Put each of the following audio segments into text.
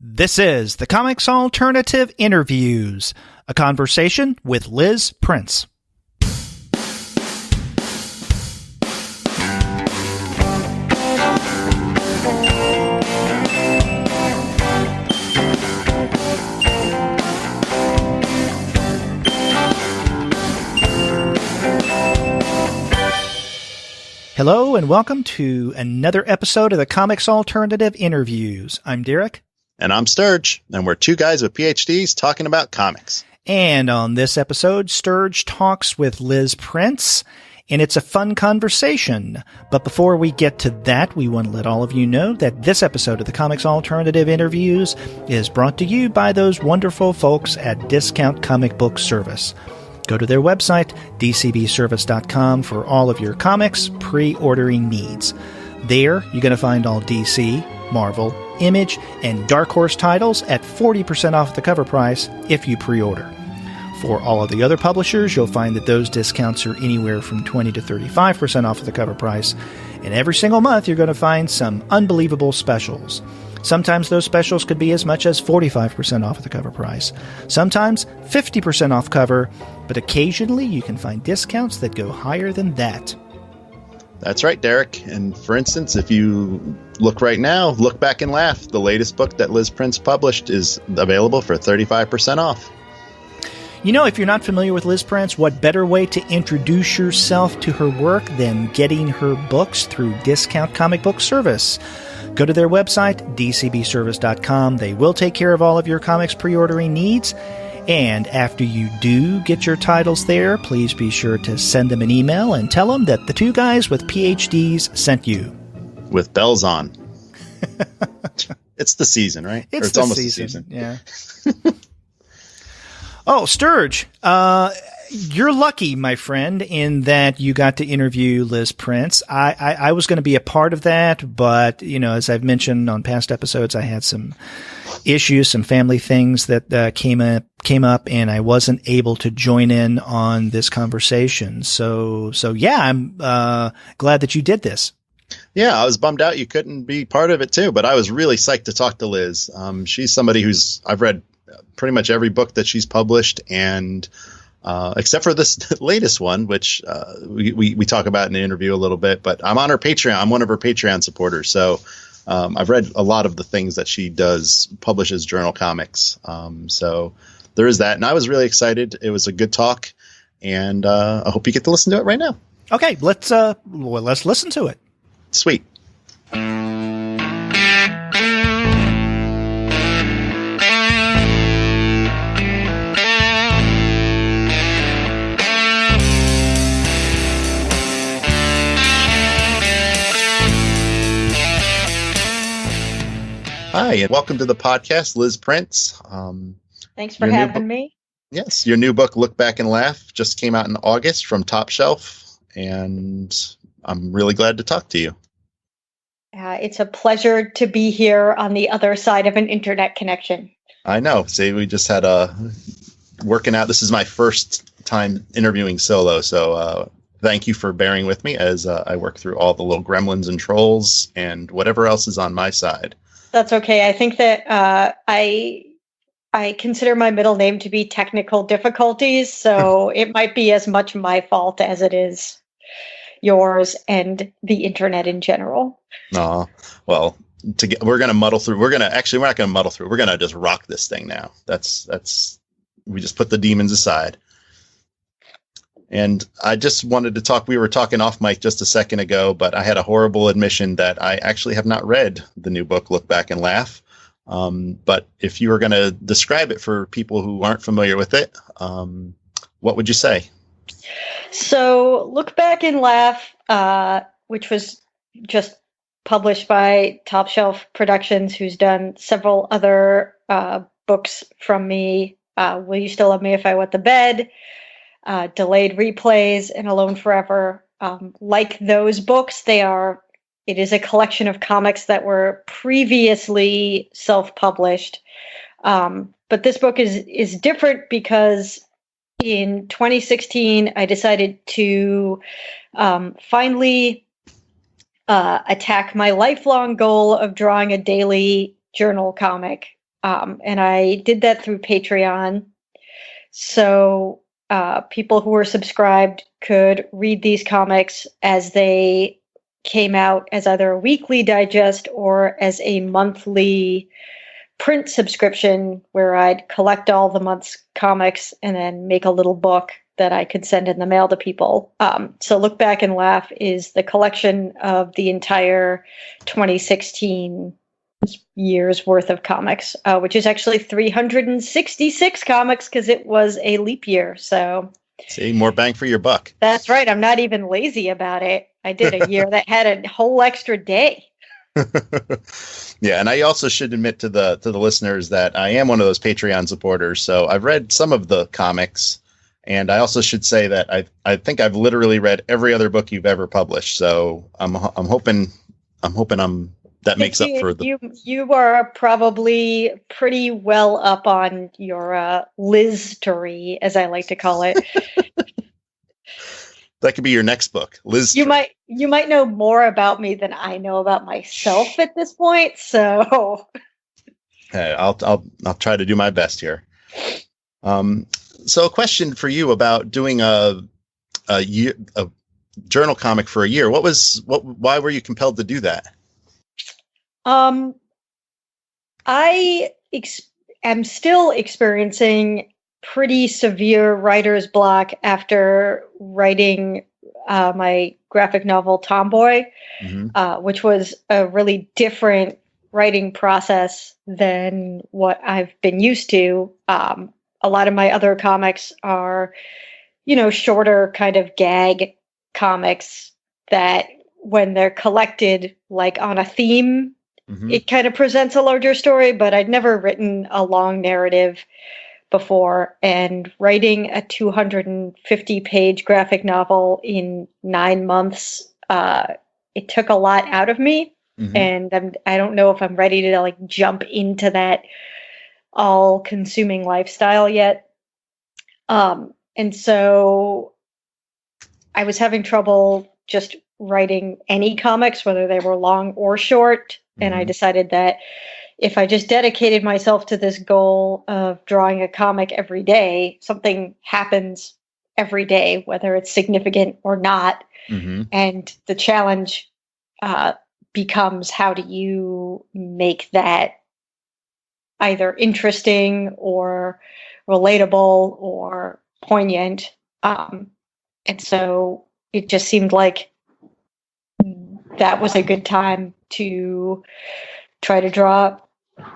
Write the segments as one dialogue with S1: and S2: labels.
S1: This is the Comics Alternative Interviews, a conversation with Liz Prince. Hello and welcome to another episode of the Comics Alternative Interviews. I'm Derek.
S2: And I'm Sterg, and we're two guys with PhDs talking about comics.
S1: And on this episode, Sterg talks with Liz Prince, and it's a fun conversation. But before we get to that, we want to let all of you know that this episode of the Comics Alternative Interviews is brought to you by those wonderful folks at Discount Comic Book Service. Go to their website, dcbservice.com, for all of your comics pre-ordering needs. There, you're going to find all DC, Marvel, Image, and Dark Horse titles at 40% off the cover price if you pre-order. For all of the other publishers, you'll find that those discounts are anywhere from 20 to 35% off of the cover price. And every single month, you're going to find some unbelievable specials. Sometimes those specials could be as much as 45% off of the cover price. Sometimes 50% off cover, but occasionally you can find discounts that go higher than that.
S2: That's right, Derek. And for instance, if you look right now, Look Back and Laugh, the latest book that Liz Prince published, is available for 35% off.
S1: You know, if you're not familiar with Liz Prince, what better way to introduce yourself to her work than getting her books through Discount Comic Book Service? Go to their website, dcbservice.com. They will take care of all of your comics pre-ordering needs. And after you do get your titles there, please be sure to send them an email and tell them that the two guys with PhDs sent you.
S2: With bells on. It's the season, right?
S1: It's
S2: almost
S1: the
S2: season.
S1: Yeah. Oh, Sterg, you're lucky, my friend, in that you got to interview Liz Prince. I was going to be a part of that, but, you know, as I've mentioned on past episodes, I had some issues, some family things that came up, and I wasn't able to join in on this conversation. So yeah, I'm glad that you did this.
S2: Yeah, I was bummed out you couldn't be part of it too, but I was really psyched to talk to Liz. She's somebody I've read pretty much every book that she's published, and except for this latest one, which we talk about in the interview a little bit, but I'm on her Patreon. I'm one of her Patreon supporters. So I've read a lot of the things that she publishes journal comics. So there is that. And I was really excited. It was a good talk, and I hope you get to listen to it right now.
S1: Okay, let's listen to it.
S2: Sweet. Hi, and welcome to the podcast, Liz Prince.
S3: Thanks for having me.
S2: Yes, your new book, Look Back and Laugh, just came out in August from Top Shelf, and I'm really glad to talk to you.
S3: It's a pleasure to be here on the other side of an internet connection.
S2: I know. See, we just had working out. This is my first time interviewing solo, so thank you for bearing with me as I work through all the little gremlins and trolls and whatever else is on my side.
S3: That's okay. I think that I consider my middle name to be technical difficulties, so it might be as much my fault as it is yours and the internet in general.
S2: Well, we're going to muddle through. We're not going to muddle through. We're going to just rock this thing now. We just put the demons aside. And I just wanted to talk. We were talking off mic just a second ago, but I had a horrible admission that I actually have not read the new book, Look Back and Laugh. But if you were going to describe it for people who aren't familiar with it, what would you say?
S3: So Look Back and Laugh, which was just published by Top Shelf Productions, who's done several other books from me. Will You Still Love Me If I Wet the Bed? Delayed Replays, and Alone Forever. Like those books, it is a collection of comics that were previously self-published. But this book is different because in 2016, I decided to finally attack my lifelong goal of drawing a daily journal comic. And I did that through Patreon. So people who were subscribed could read these comics as they came out as either a weekly digest or as a monthly print subscription where I'd collect all the month's comics and then make a little book that I could send in the mail to people. So Look Back and Laugh is the collection of the entire 2016 year's worth of comics, which is actually 366 comics because it was a leap year. So
S2: see, more bang for your buck.
S3: That's right. I'm not even lazy about it. I did a year that had a whole extra day.
S2: Yeah, and I also should admit to the listeners that I am one of those Patreon supporters. So I've read some of the comics, and I also should say that I think I've literally read every other book you've ever published. So I'm hoping that makes up for the.
S3: You are probably pretty well up on your Liz-tory, as I like to call it.
S2: That could be your next book, Liz.
S3: You might know more about me than I know about myself at this point. So,
S2: hey, I'll try to do my best here. So, a question for you about doing a journal comic for a year. Why were you compelled to do that?
S3: I am still experiencing pretty severe writer's block after writing my graphic novel Tomboy, which was a really different writing process than what I've been used to. A lot of my other comics are, shorter kind of gag comics that when they're collected like on a theme, it kind of presents a larger story, but I'd never written a long narrative before, and writing a 250-page graphic novel in 9 months, it took a lot out of me, and I don't know if I'm ready to like jump into that all-consuming lifestyle yet. And so I was having trouble just writing any comics, whether they were long or short, and I decided that if I just dedicated myself to this goal of drawing a comic every day, something happens every day, whether it's significant or not. And the challenge becomes, how do you make that either interesting or relatable or poignant? And so it just seemed like that was a good time to try to draw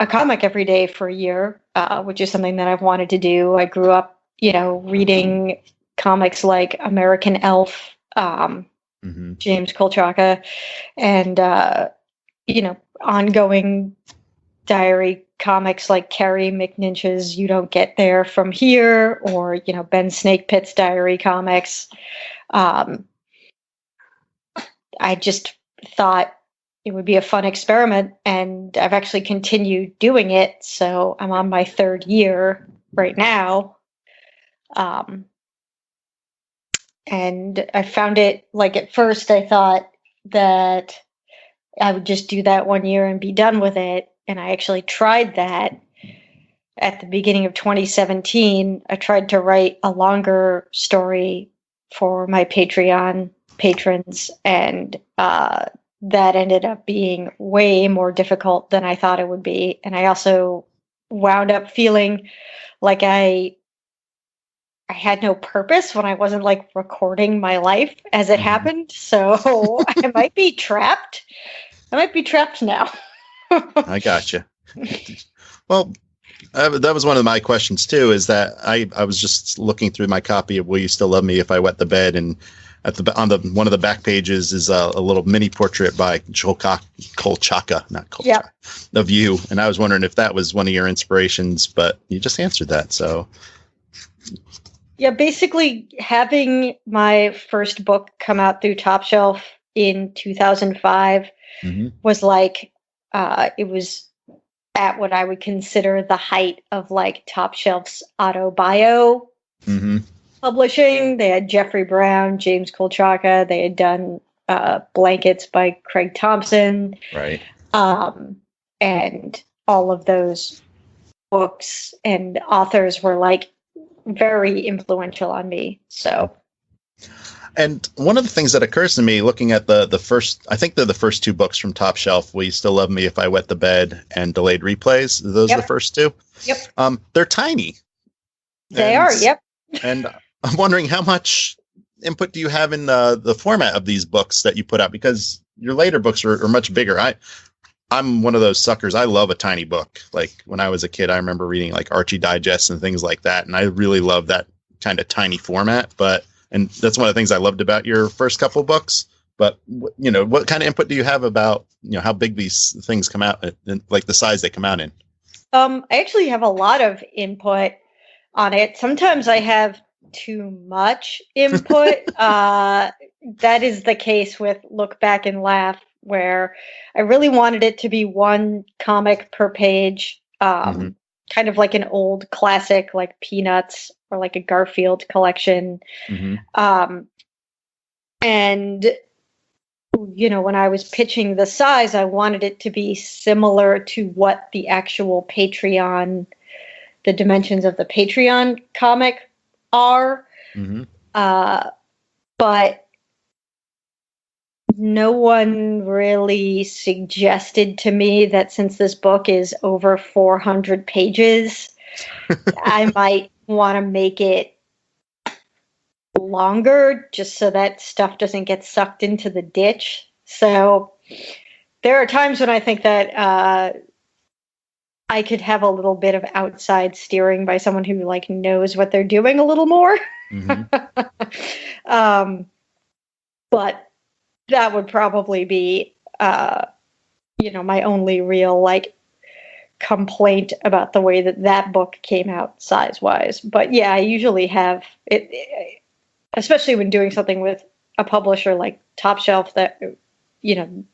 S3: a comic every day for a year, which is something that I've wanted to do. I grew up, reading comics like American Elf, James Kolchaka, and, ongoing diary comics like Carrie McNinch's You Don't Get There From Here, or, Ben Snakepitt's diary comics. I just thought it would be a fun experiment, and I've actually continued doing it. So I'm on my 3rd year right now. And I found it, like, at first I thought that I would just do that 1 year and be done with it. And I actually tried that at the beginning of 2017. I tried to write a longer story for my Patreon patrons, and that ended up being way more difficult than I thought it would be. And I also wound up feeling like I had no purpose when I wasn't like recording my life as it happened. So I might be trapped. I might be trapped now.
S2: I gotcha. Well, that was one of my questions too, is that I was just looking through my copy of Will You Still Love Me If I Wet the Bed, and on one of the back pages is a little mini portrait by Kolchaka, of you. And I was wondering if that was one of your inspirations, but you just answered that. So
S3: yeah, basically having my first book come out through Top Shelf in 2005 was like, it was at what I would consider the height of like Top Shelf's autobio publishing. They had Jeffrey Brown, James Kolchaka. They had done Blankets by Craig Thompson.
S2: Right.
S3: And all of those books and authors were like very influential on me. So.
S2: And one of the things that occurs to me looking at the first, I think they're the first two books from Top Shelf, We Still Love Me If I Wet the Bed and Delayed Replays. Are those the first two?
S3: Yep.
S2: They're tiny.
S3: They are, yep.
S2: And I'm wondering how much input do you have in the format of these books that you put out? Because your later books are much bigger. I'm one of those suckers. I love a tiny book. Like when I was a kid, I remember reading like Archie Digest and things like that. And I really love that kind of tiny format. And that's one of the things I loved about your first couple books. But, what kind of input do you have about, how big these things come out and like the size they come out in?
S3: I actually have a lot of input on it. Sometimes I have too much input. That is the case with Look Back and Laugh, where I really wanted it to be one comic per page, kind of like an old classic like Peanuts or like a Garfield collection. And, when I was pitching the size, I wanted it to be similar to what the actual Patreon, the dimensions of the Patreon comic are. But no one really suggested to me that since this book is over 400 pages, I might want to make it longer just so that stuff doesn't get sucked into the ditch. So there are times when I think that I could have a little bit of outside steering by someone who like knows what they're doing a little more. But that would probably be, my only real like complaint about the way that book came out size-wise. But yeah, I usually have it, especially when doing something with a publisher like Top Shelf that,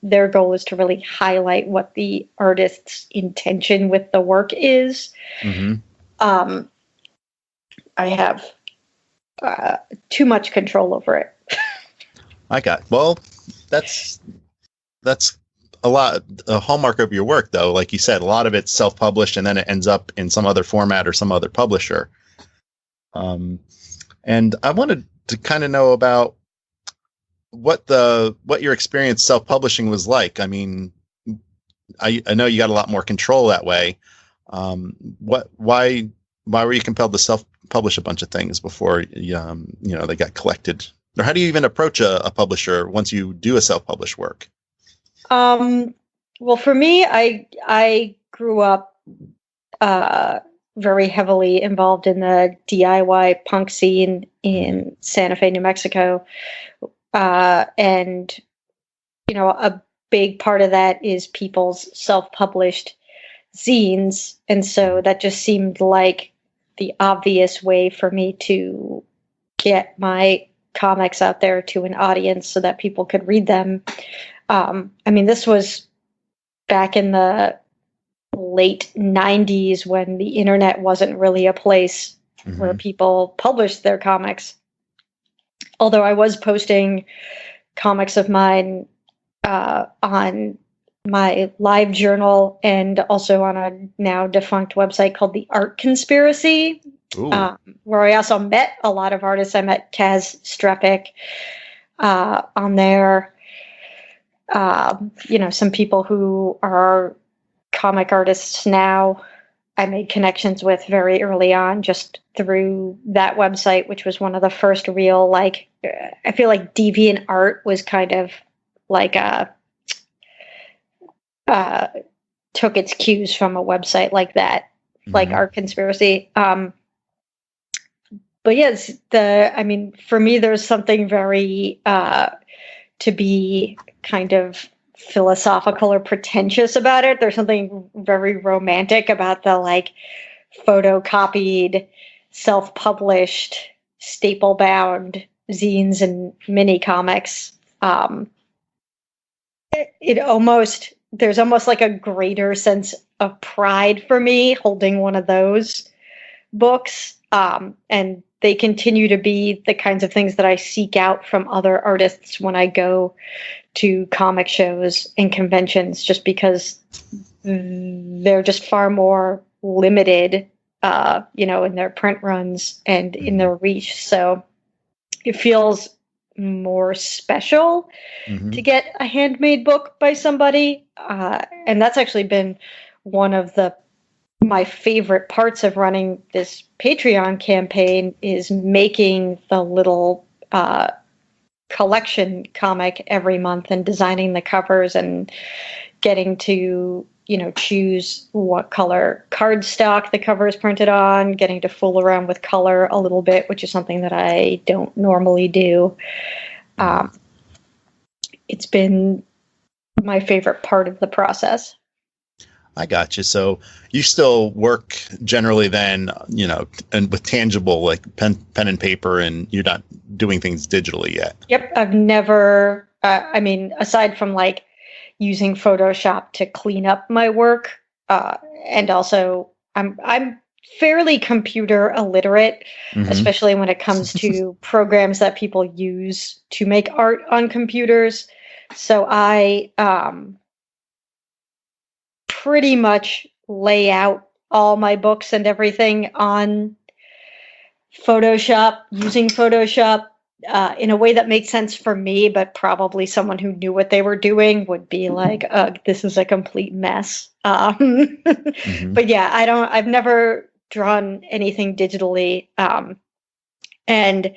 S3: their goal is to really highlight what the artist's intention with the work is. I have too much control over it.
S2: That's a hallmark of your work, though. Like you said, a lot of it's self-published and then it ends up in some other format or some other publisher. And I wanted to kind of know about what your experience self-publishing was like. I mean, I know you got a lot more control that way. Why were you compelled to self-publish a bunch of things before they got collected? Or how do you even approach a publisher once you do a self-published work?
S3: Well, for me, I grew up very heavily involved in the DIY punk scene in Santa Fe, New Mexico. And, a big part of that is people's self-published zines. And so that just seemed like the obvious way for me to get my comics out there to an audience so that people could read them. This was back in the late 90s when the internet wasn't really a place where people published their comics. Although I was posting comics of mine on my live journal and also on a now defunct website called The Art Conspiracy, where I also met a lot of artists. I met Kaz Strepik on there. Some people who are comic artists now, I made connections with very early on just through that website, which was one of the first real, like, I feel like Deviant Art was kind of like took its cues from a website like that, like Art Conspiracy. But yes, for me, there's something very to be kind of philosophical or pretentious about it. There's something very romantic about the like photocopied, self-published, staple-bound zines and mini comics. There's almost like a greater sense of pride for me holding one of those books. And they continue to be the kinds of things that I seek out from other artists when I go to comic shows and conventions, just because they're just far more limited, in their print runs and in their reach. So it feels more special to get a handmade book by somebody. And that's actually been one of my favorite parts of running this Patreon campaign is making the little collection comic every month and designing the covers and getting to choose what color cardstock the cover is printed on, getting to fool around with color a little bit, which is something that I don't normally do. It's been my favorite part of the process.
S2: I got you. So you still work generally then, and with tangible like pen and paper, and you're not doing things digitally yet.
S3: Yep. I've never, aside from like using Photoshop to clean up my work, and also I'm fairly computer illiterate, especially when it comes to programs that people use to make art on computers. So I pretty much lay out all my books and everything on Photoshop, using Photoshop in a way that makes sense for me, but probably someone who knew what they were doing would be like, this is a complete mess. But yeah, I've never drawn anything digitally. And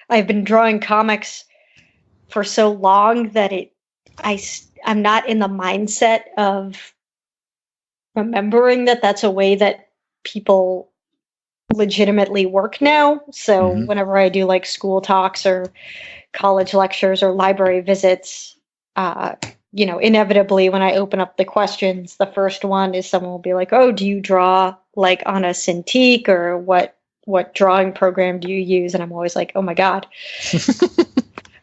S3: I've been drawing comics for so long that I'm not in the mindset of remembering that that's a way that people legitimately work now. So whenever I do like school talks or college lectures or library visits, inevitably when I open up the questions, the first one is someone will be like, oh, do you draw like on a Cintiq, or what drawing program do you use? And I'm always like, oh my God,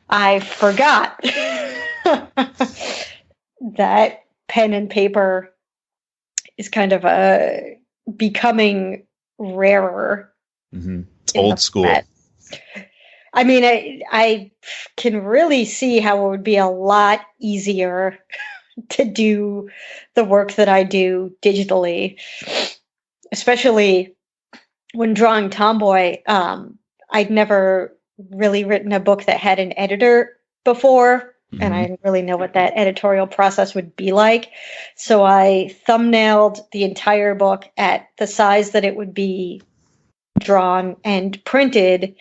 S3: I forgot that pen and paper is kind of becoming rarer.
S2: It's old school.
S3: I mean, I can really see how it would be a lot easier to do the work that I do digitally, especially when drawing Tomboy. I'd never really written a book that had an editor before, and I didn't really know what that editorial process would be like. So I thumbnailed the entire book at the size that it would be drawn and printed,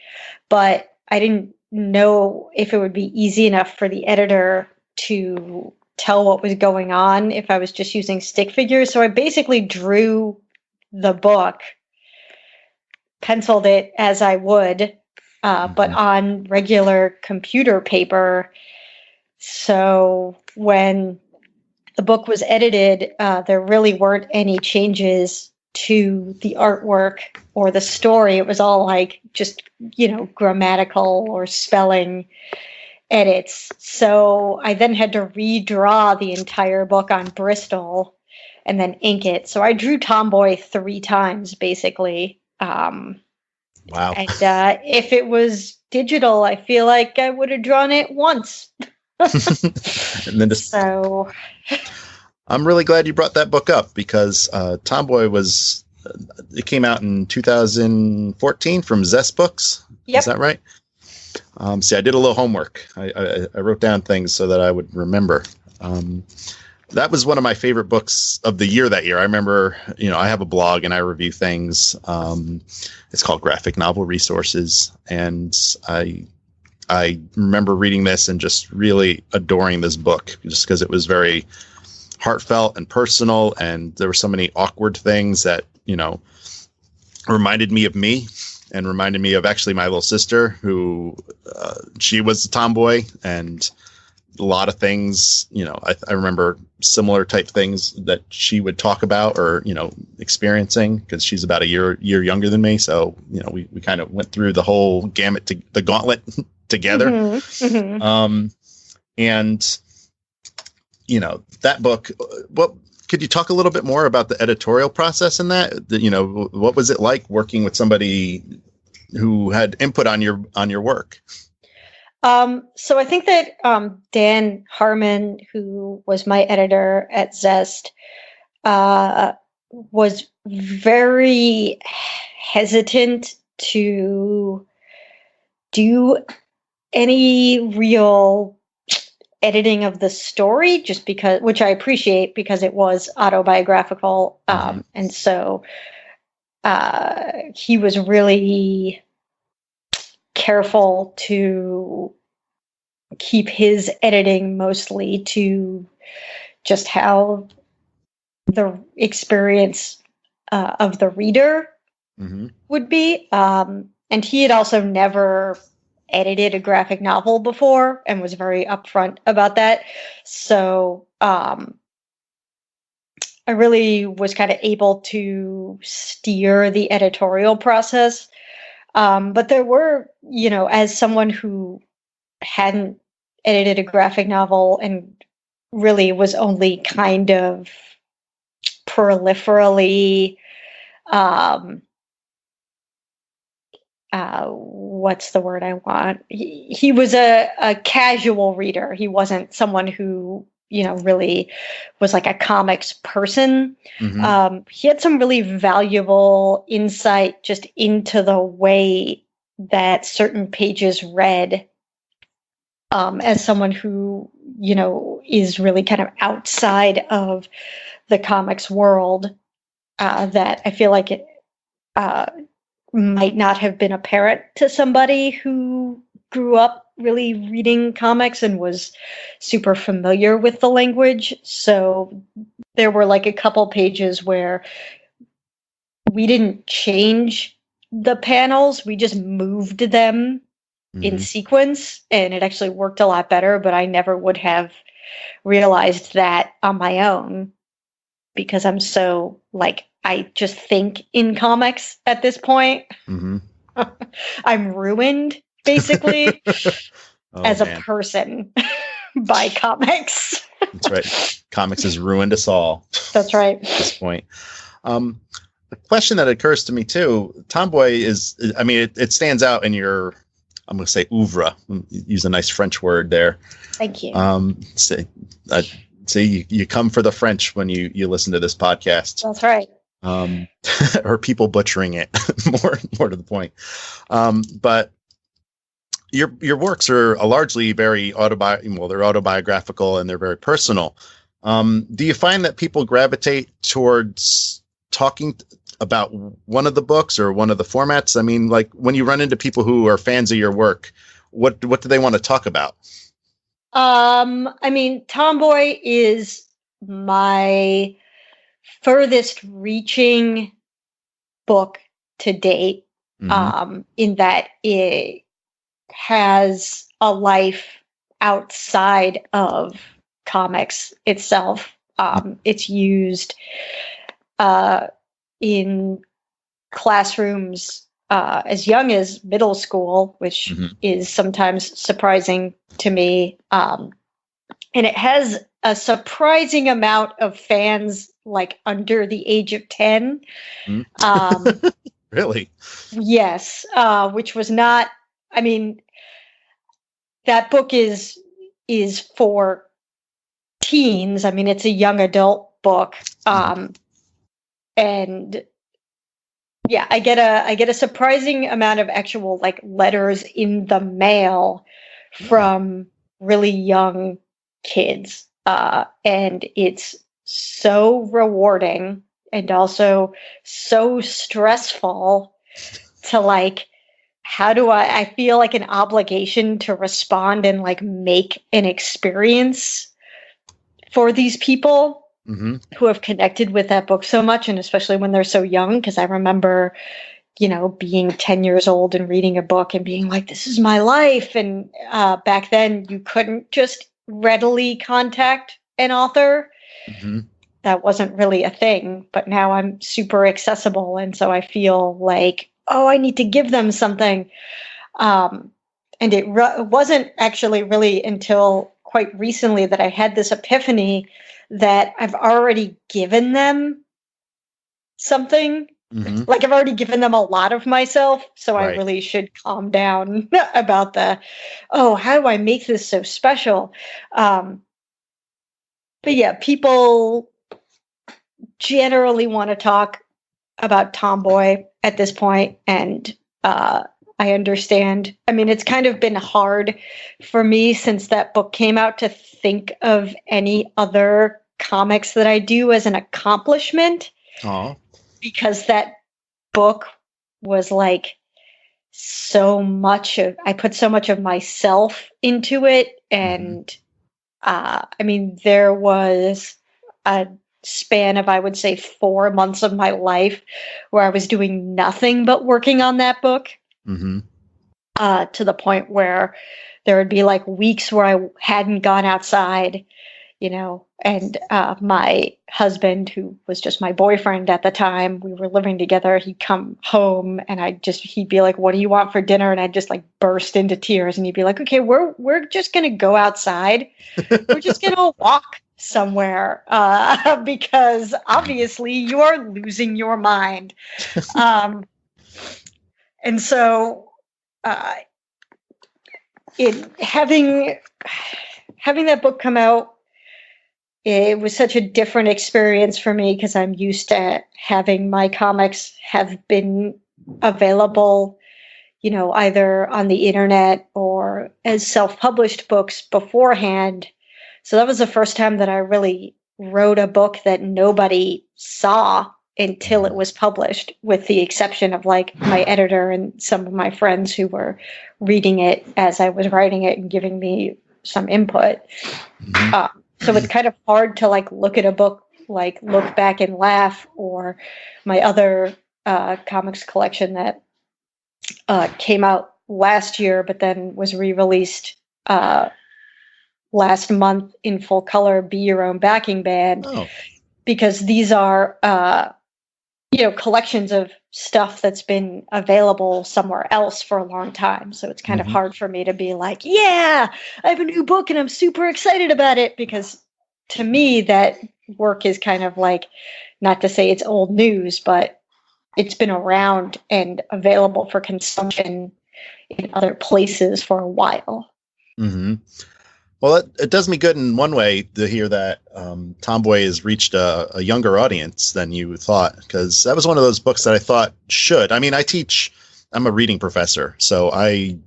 S3: but I didn't know if it would be easy enough for the editor to tell what was going on if I was just using stick figures. So I basically drew the book, penciled it as I would, but on regular computer paper. So when the book was edited, there really weren't any changes to the artwork or the story. It was all like just, grammatical or spelling edits. So I then had to redraw the entire book on Bristol and then ink it. So I drew Tomboy 3 times, basically.
S2: Wow.
S3: And if it was digital, I feel like I would have drawn it once.
S2: And then so I'm really glad you brought that book up, because Tomboy it came out in 2014 from Zest Books.
S3: Yep.
S2: Is that right? See, I did a little homework. I wrote down things so that I would remember. That was one of my favorite books of the year that year. I remember, I have a blog and I review things. It's called Graphic Novel Resources. And I remember reading this and just really adoring this book, just because it was very heartfelt and personal. And there were so many awkward things that, reminded me of me and reminded me of actually my little sister, who she was a tomboy, and a lot of things, I remember similar type things that she would talk about or, experiencing, because she's about a year younger than me. So, we kind of went through the whole gamut, the gauntlet together. And, that book, what could you talk a little bit more about the editorial process in that? What was it like working with somebody who had input on your work?
S3: So I think that Dan Harmon, who was my editor at Zest, was very hesitant to do any real editing of the story, just because, which I appreciate because it was autobiographical. And so he was really careful to keep his editing mostly to just how the experience of the reader would be. And he had also never edited a graphic novel before and was very upfront about that. So I really was kind of able to steer the editorial process. But there were, as someone who hadn't edited a graphic novel and really was only kind of peripherally, what's the word I want? He was a casual reader. He wasn't someone who, really was like a comics person. He had some really valuable insight just into the way that certain pages read, as someone who, is really kind of outside of the comics world, that I feel like it might not have been apparent to somebody who grew up really reading comics and was super familiar with the language. So there were like a couple pages where we didn't change the panels, we just moved them in sequence, and it actually worked a lot better, but I never would have realized that on my own because I'm so I just think in comics at this point. I'm ruined basically as a person by comics.
S2: That's right. Comics has ruined us all.
S3: That's right.
S2: At this point. The question that occurs to me too, Tomboy is, I mean, it stands out in your, I'm going to say oeuvre, use a nice French word there.
S3: Thank you.
S2: See, you come for the French when you listen to this podcast.
S3: That's right.
S2: Or people butchering it more to the point. But your works are largely very they're autobiographical and they're very personal. Do you find that people gravitate towards talking about one of the books or one of the formats? I mean, like when you run into people who are fans of your work, what do they want to talk about?
S3: I mean, Tomboy is my furthest reaching book to date, in that it has a life outside of comics itself. It's used in classrooms as young as middle school, which is sometimes surprising to me. And it has a surprising amount of fans under the age of 10.
S2: Really?
S3: Yes. Which was not, I mean, that book is for teens. I mean, it's a young adult book. And yeah, I get a surprising amount of actual letters in the mail from really young kids. And it's so rewarding and also so stressful to how do I feel like an obligation to respond and make an experience for these people who have connected with that book so much, and especially when they're so young, because I remember, being 10 years old and reading a book and being like, this is my life. And back then you couldn't just readily contact an author. That wasn't really a thing, but now I'm super accessible. And so I feel like, oh, I need to give them something. And it wasn't actually really until quite recently that I had this epiphany that I've already given them something. I've already given them a lot of myself. So I really should calm down about how do I make this so special? But yeah, people generally want to talk about Tomboy at this point, and I understand. I mean, it's kind of been hard for me since that book came out to think of any other comics that I do as an accomplishment.
S2: Aw.
S3: Because that book was like I put so much of myself into it. And I mean, there was a span of, I would say, 4 months of my life where I was doing nothing but working on that book.
S2: Mm-hmm.
S3: To the point where there would be like weeks where I hadn't gone outside, and my husband, who was just my boyfriend at the time, we were living together, he'd come home and he'd be like, "What do you want for dinner?" And I'd just like burst into tears, and he'd be like, "Okay, we're just going to go outside. We're just going to walk somewhere because obviously you are losing your mind." And so having that book come out, it was such a different experience for me because I'm used to having my comics have been available, either on the internet or as self-published books beforehand. So that was the first time that I really wrote a book that nobody saw until it was published, with the exception of like my editor and some of my friends who were reading it as I was writing it and giving me some input. So it's kind of hard to like look at a book, like Look Back and Laugh, or my other comics collection that came out last year, but then was re-released last month in full color, Be Your Own Backing Band, because these are collections of stuff that's been available somewhere else for a long time. So it's kind of hard for me to be like, yeah, I have a new book and I'm super excited about it, because to me that work is kind of like, not to say it's old news, but it's been around and available for consumption in other places for a while.
S2: Mm-hmm. Well, it does me good in one way to hear that Tomboy has reached a younger audience than you thought, because that was one of those books that I thought should. I mean, I'm a reading professor, so I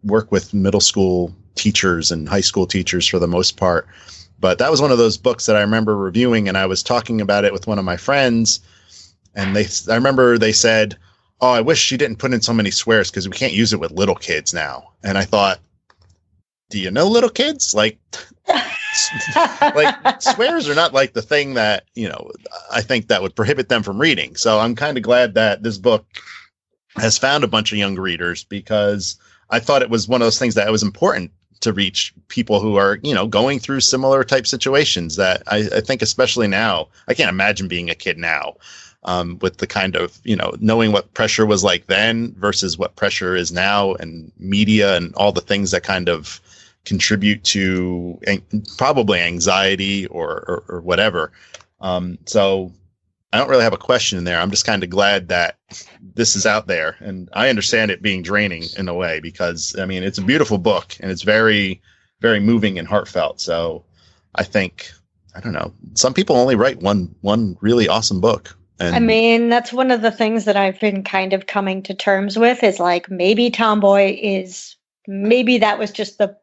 S2: work with middle school teachers and high school teachers for the most part. But that was one of those books that I remember reviewing, and I was talking about it with one of my friends, and I remember they said, "Oh, I wish she didn't put in so many swears because we can't use it with little kids now." And I thought, do you know little kids? Like swears are not like the thing that, I think that would prohibit them from reading. So I'm kind of glad that this book has found a bunch of young readers, because I thought it was one of those things that it was important to reach people who are, going through similar type situations that I think, especially now, I can't imagine being a kid now, with the kind of, knowing what pressure was like then versus what pressure is now, and media and all the things that kind of contribute to probably anxiety or whatever. So I don't really have a question in there. I'm just kind of glad that this is out there, and I understand it being draining in a way, because I mean, it's a beautiful book and it's very, very moving and heartfelt. So I think, I don't know, some people only write one really awesome book. And
S3: I mean, that's one of the things that I've been kind of coming to terms with, is like, maybe maybe that was just the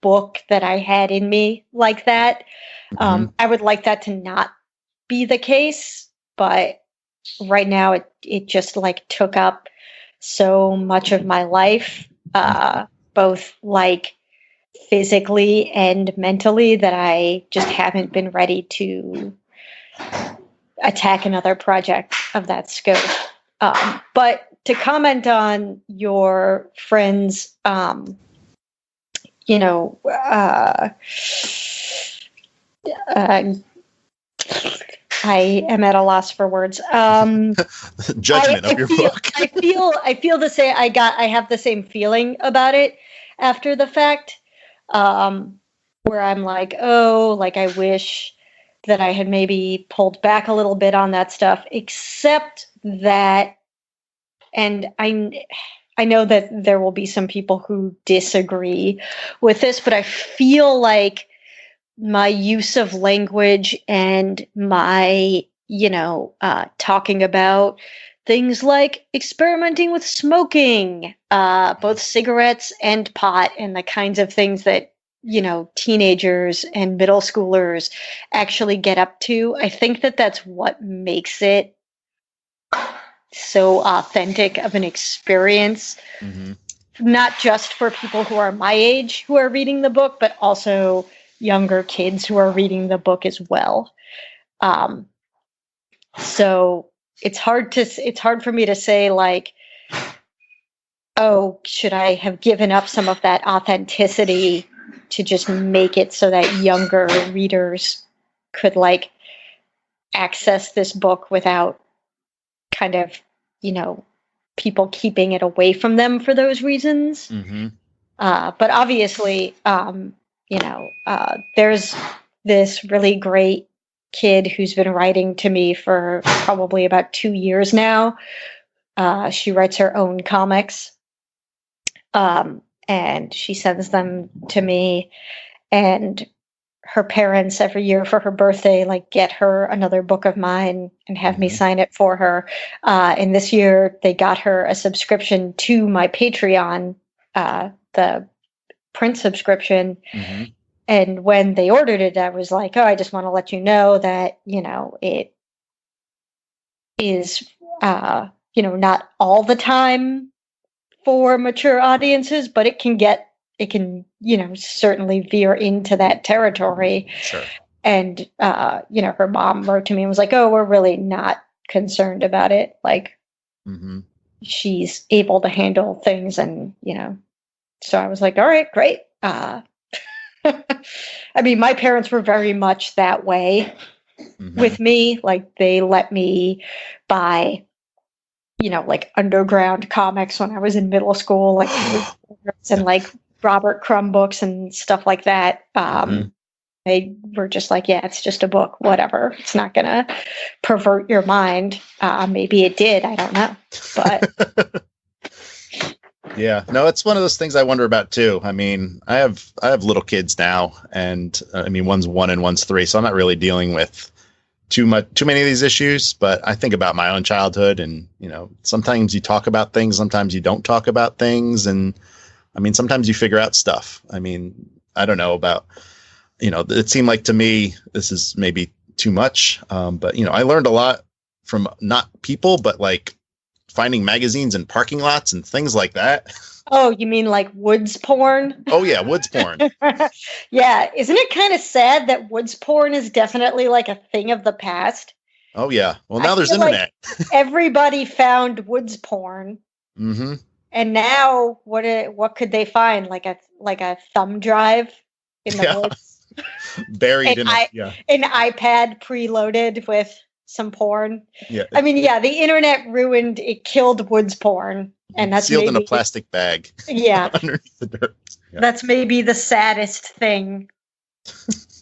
S3: book that I had in me like that. I would like that to not be the case, but right now it just like took up so much of my life, both like physically and mentally, that I just haven't been ready to attack another project of that scope. But to comment on your friends, I am at a loss for words.
S2: Judgment of your book.
S3: I feel the same. I have the same feeling about it after the fact, where I'm like, oh, like I wish that I had maybe pulled back a little bit on that stuff, except that, and I know that there will be some people who disagree with this, but I feel like my use of language and my talking about things like experimenting with smoking, both cigarettes and pot, and the kinds of things that, teenagers and middle schoolers actually get up to. I think that that's what makes it so authentic of an experience, not just for people who are my age who are reading the book, but also younger kids who are reading the book as well. So it's hard for me to say, like, oh, should I have given up some of that authenticity to just make it so that younger readers could, like, access this book without kind of, people keeping it away from them for those reasons. But obviously, there's this really great kid who's been writing to me for probably about 2 years now. She writes her own comics, and she sends them to me, and her parents every year for her birthday, like, get her another book of mine and have me sign it for her. And this year they got her a subscription to my Patreon, the print subscription. And when they ordered it, I was like, oh, I just want to let you know that, it is, not all the time for mature audiences, but it can, certainly veer into that territory.
S2: Sure.
S3: And, her mom wrote to me and was like, oh, we're really not concerned about it. Like, she's able to handle things. And, so I was like, all right, great. I mean, my parents were very much that way with me. Like, they let me buy, like, underground comics when I was in middle school, like, and like Robert Crumb books and stuff like that. They were just like, yeah, it's just a book, whatever. It's not going to pervert your mind. Maybe it did. I don't know. But
S2: yeah, no, it's one of those things I wonder about too. I mean, I have little kids now, and I mean, one's 1 and one's 3, so I'm not really dealing with too many of these issues. But I think about my own childhood, and sometimes you talk about things, sometimes you don't talk about things, and I mean, sometimes you figure out stuff. I mean, I don't know about, it seemed like to me this is maybe too much, but I learned a lot from not people, but like finding magazines in parking lots and things like that.
S3: Oh, you mean like woods porn?
S2: Oh yeah, woods porn.
S3: Yeah, isn't it kind of sad that woods porn is definitely like a thing of the past?
S2: Oh yeah. Well, now there's internet.
S3: Like everybody found woods porn. And now what could they find? Like a thumb drive in the woods,
S2: buried in an
S3: iPad preloaded with some porn.
S2: Yeah.
S3: I mean, yeah, the internet killed woods porn, and that's
S2: sealed in a plastic bag.
S3: Yeah.
S2: Underneath the dirt. Yeah.
S3: That's maybe the saddest thing.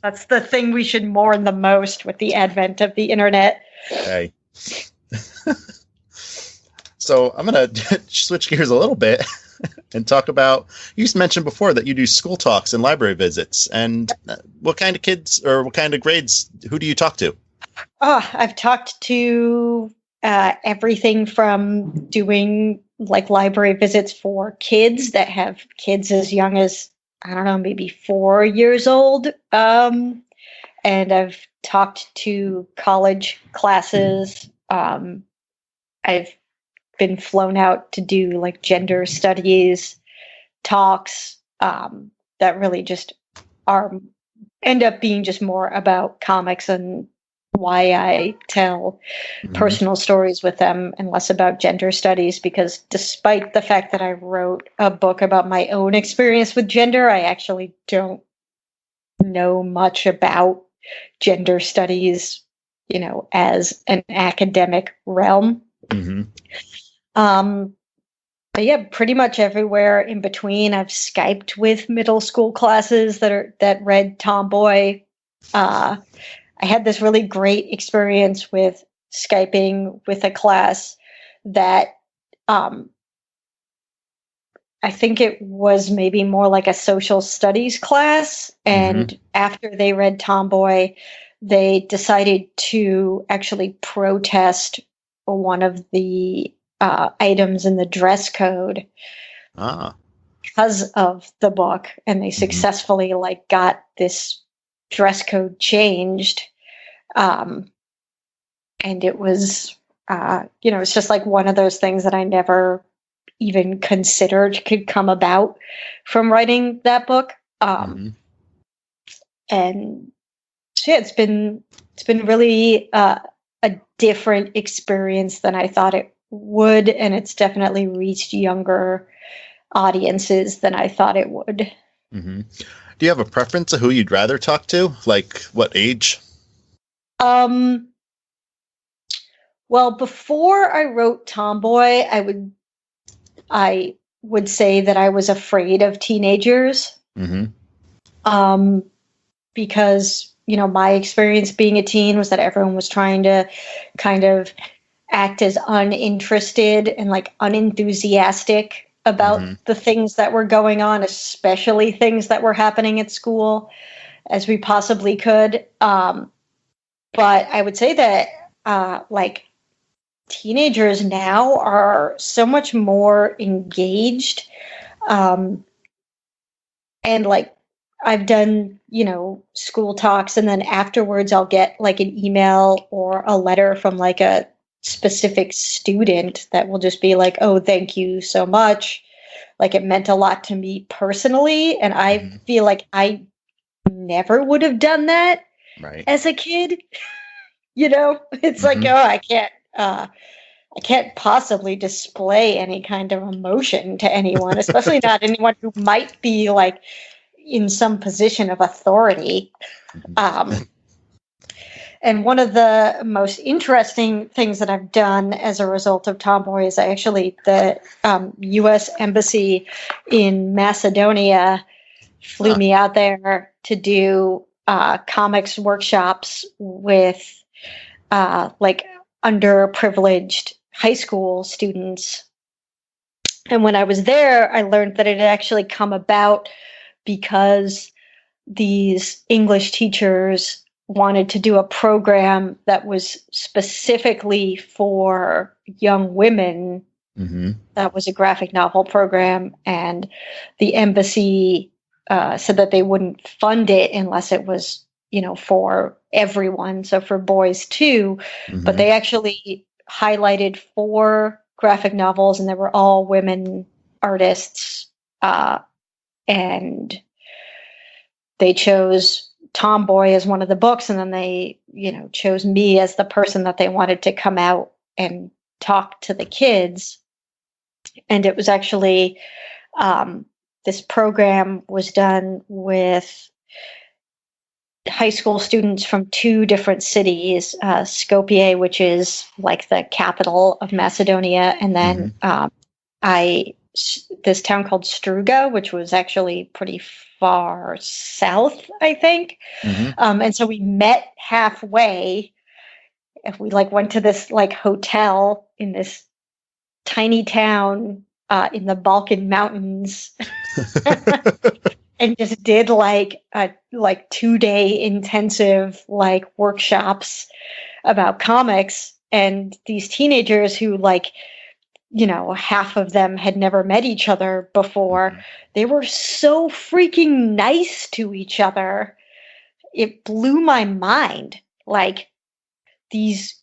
S3: That's the thing we should mourn the most with the advent of the internet.
S2: Hey. So I'm going to switch gears a little bit and talk about, you mentioned before that you do school talks and library visits. And what kind of kids or what kind of grades, who do you talk to?
S3: Oh, I've talked to everything from doing like library visits for kids that have kids as young as, I don't know, maybe 4 years old. And I've talked to college classes. I've been flown out to do like gender studies talks that really just end up being just more about comics and why I tell personal stories with them and less about gender studies, because despite the fact that I wrote a book about my own experience with gender, I actually don't know much about gender studies, as an academic realm. But yeah, pretty much everywhere in between. I've Skyped with middle school classes that read Tomboy. I had this really great experience with Skyping with a class that I think it was maybe more like a social studies class. And after they read Tomboy, they decided to actually protest one of the items in the dress code because of the book, and they successfully got this dress code changed. And it was, it's just one of those things that I never even considered could come about from writing that book. And so, yeah, it's been really a different experience than I thought it would, and it's definitely reached younger audiences than I thought it would.
S2: Do you have a preference of who you'd rather talk to? Like what age?
S3: Well, before I wrote Tomboy, I would say that I was afraid of teenagers. Because, my experience being a teen was that everyone was trying to kind of act as uninterested and unenthusiastic about the things that were going on, especially things that were happening at school, as we possibly could. But I would say that teenagers now are so much more engaged. And I've done, school talks, and then afterwards I'll get an email or a letter from a specific student that will just be oh, thank you so much. It meant a lot to me personally. And I feel like I never would have done that as a kid. It's oh, I can't possibly display any kind of emotion to anyone, especially not anyone who might be in some position of authority. And one of the most interesting things that I've done as a result of Tomboy is the U.S. Embassy in Macedonia flew me out there to do comics workshops with underprivileged high school students. And when I was there, I learned that it had actually come about because these English teachers wanted to do a program that was specifically for young women. That was a graphic novel program, and the embassy said that they wouldn't fund it unless it was, for everyone, so for boys too. But they actually highlighted 4 graphic novels, and they were all women artists, and they chose Tomboy as one of the books, and then they, chose me as the person that they wanted to come out and talk to the kids. And it was actually, this program was done with high school students from 2 different cities, Skopje, which is the capital of Macedonia, and then this town called Struga, which was actually pretty far south, I think. And so we met halfway. We went to this hotel in this tiny town in the Balkan Mountains, and just did 2-day intensive workshops about comics. And these teenagers who half of them had never met each other before, they were so freaking nice to each other. It blew my mind. These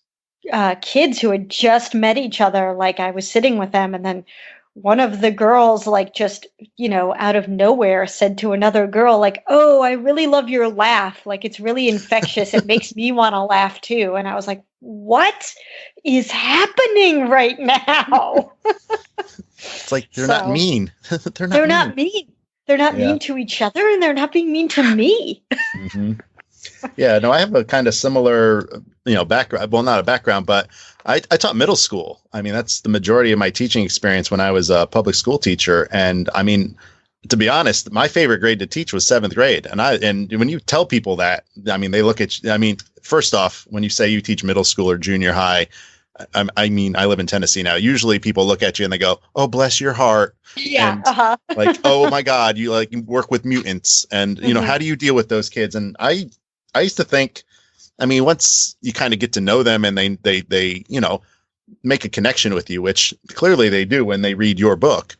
S3: kids who had just met each other, I was sitting with them, and then one of the girls, just, out of nowhere said to another girl, oh, I really love your laugh. It's really infectious. It makes me want to laugh too. And I was like, what is happening right now?
S2: It's they're not mean.
S3: They're not mean. They're not mean to each other, and they're not being mean to me.
S2: Yeah, no, I have a kind of similar, background. Well, not a background, but I taught middle school. I mean, that's the majority of my teaching experience when I was a public school teacher. And I mean, to be honest, my favorite grade to teach was 7th grade. And when you tell people that, I mean, they look at you. I mean, first off, when you say you teach middle school or junior high, I mean, I live in Tennessee now. Usually people look at you and they go, "Oh, bless your heart."
S3: Yeah.
S2: And "Oh my God, you work with mutants." And, how do you deal with those kids? And I used to think, I mean, once you kind of get to know them and they make a connection with you, which clearly they do when they read your book,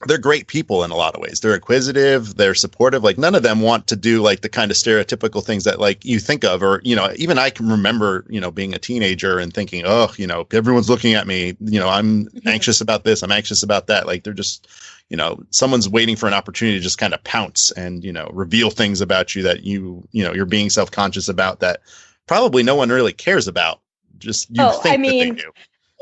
S2: they're great people in a lot of ways. They're inquisitive, they're supportive. Like none of them want to do like the kind of stereotypical things that like you think of, or, even I can remember, being a teenager and thinking, oh, everyone's looking at me, I'm anxious about this, I'm anxious about that. Like they're just, someone's waiting for an opportunity to just kind of pounce and, reveal things about you that you're being self-conscious about that probably no one really cares about. Just that they do.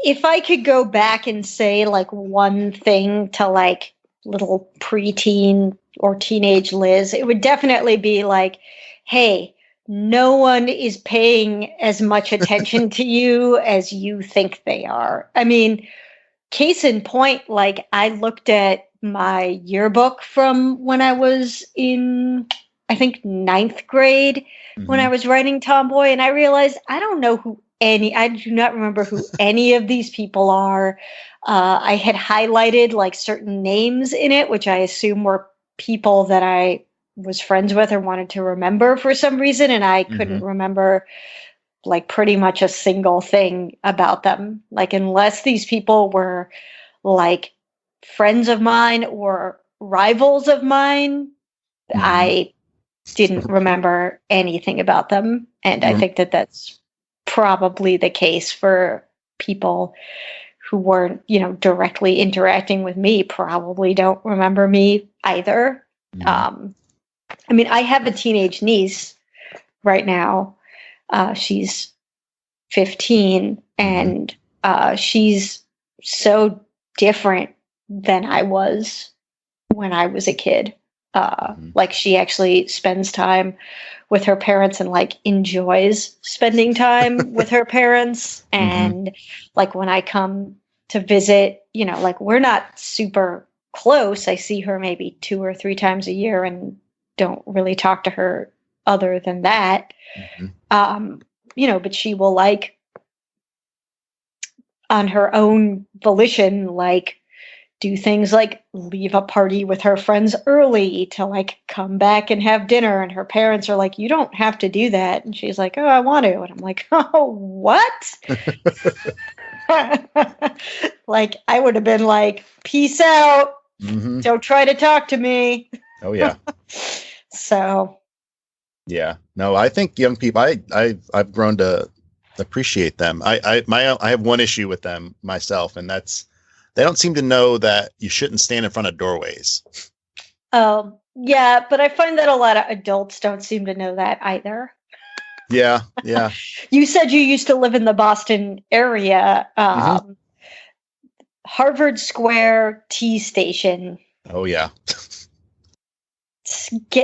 S3: If I could go back and say like one thing to like little preteen or teenage Liz, it would definitely be like, hey, no one is paying as much attention to you as you think they are. I mean, case in point, like I looked at my yearbook from when I was in, I think, 9th grade when I was writing Tomboy, and I realized I do not remember who any of these people are. I had highlighted like certain names in it, which I assume were people that I was friends with or wanted to remember for some reason. And I couldn't remember like pretty much a single thing about them. Like, unless these people were like friends of mine or rivals of mine, I didn't remember anything about them. And I think that that's probably the case for people who weren't, directly interacting with me, probably don't remember me either. I mean, I have a teenage niece right now. She's 15 and she's so different than I was when I was a kid. Like she actually spends time with her parents and like enjoys spending time with her parents. And like when I come to visit, like we're not super close. I see her maybe 2 or 3 times a year and don't really talk to her other than that. But she will like on her own volition, like do things like leave a party with her friends early to like come back and have dinner. And her parents are like, you don't have to do that. And she's like, oh, I want to. And I'm like, oh, what? Like, I would have been like, peace out. Don't try to talk to me.
S2: Oh, yeah.
S3: So.
S2: Yeah. No, I think young people, I've grown to appreciate them. I have one issue with them myself, and that's, they don't seem to know that you shouldn't stand in front of doorways.
S3: Yeah, but I find that a lot of adults don't seem to know that either.
S2: Yeah.
S3: You said you used to live in the Boston area. Harvard Square T station.
S2: Oh, yeah.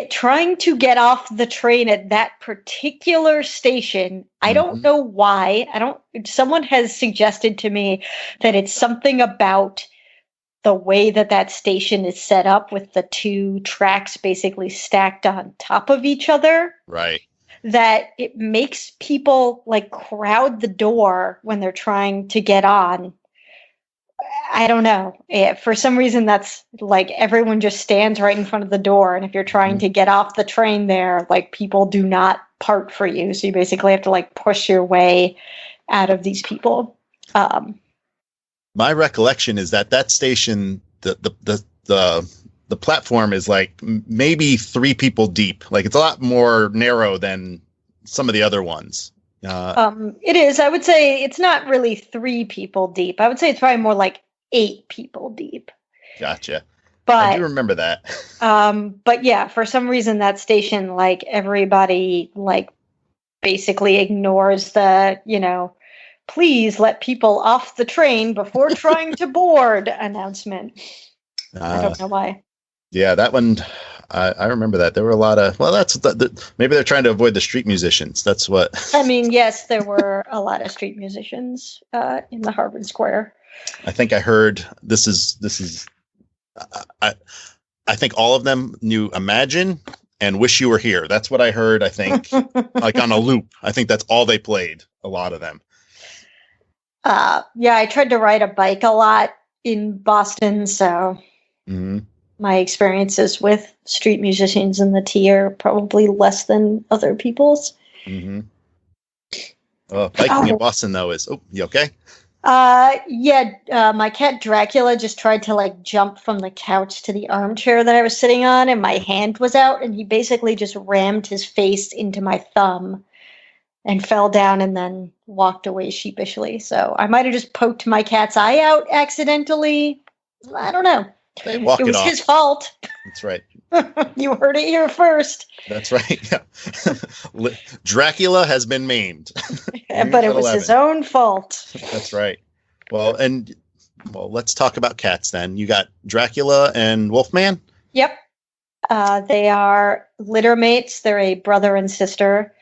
S3: Trying to get off the train at that particular station. I don't know why. Someone has suggested to me that it's something about the way that station is set up with the 2 tracks basically stacked on top of each other.
S2: Right.
S3: That it makes people like crowd the door when they're trying to get on. I don't know. For some reason, that's like everyone just stands right in front of the door. And if you're trying to get off the train there, like people do not part for you. So you basically have to like push your way out of these people.
S2: My recollection is that station, the platform is like maybe 3 people deep. Like it's a lot more narrow than some of the other ones.
S3: It is. I would say it's not really 3 people deep. I would say it's probably more like 8 people deep.
S2: Gotcha.
S3: But
S2: I do remember that.
S3: But yeah, for some reason that station, like everybody, like basically ignores the, please let people off the train before trying to board announcement. I don't know why.
S2: Yeah, that one. I remember that. There were a lot of, maybe they're trying to avoid the street musicians. That's what.
S3: I mean, yes, there were a lot of street musicians in the Harvard Square.
S2: I think I heard this is I think all of them knew Imagine and Wish You Were Here. That's what I heard, I think, like on a loop. I think that's all they played, a lot of them.
S3: Yeah, I tried to ride a bike a lot in Boston, so. my experiences with street musicians in the tea are probably less than other people's.
S2: Mm-hmm. Biking in Boston, though, is... Oh, you okay?
S3: My cat Dracula just tried to like jump from the couch to the armchair that I was sitting on, and my hand was out, and he basically just rammed his face into my thumb and fell down and then walked away sheepishly. So I might have just poked my cat's eye out accidentally. I don't know.
S2: They walk it
S3: was
S2: off.
S3: His fault.
S2: That's right.
S3: You heard it here first.
S2: That's right. Yeah. Dracula has been maimed.
S3: But it was his own fault.
S2: That's right. Well, let's talk about cats then. You got Dracula and Wolfman?
S3: Yep. They are litter mates. They're a brother and sister.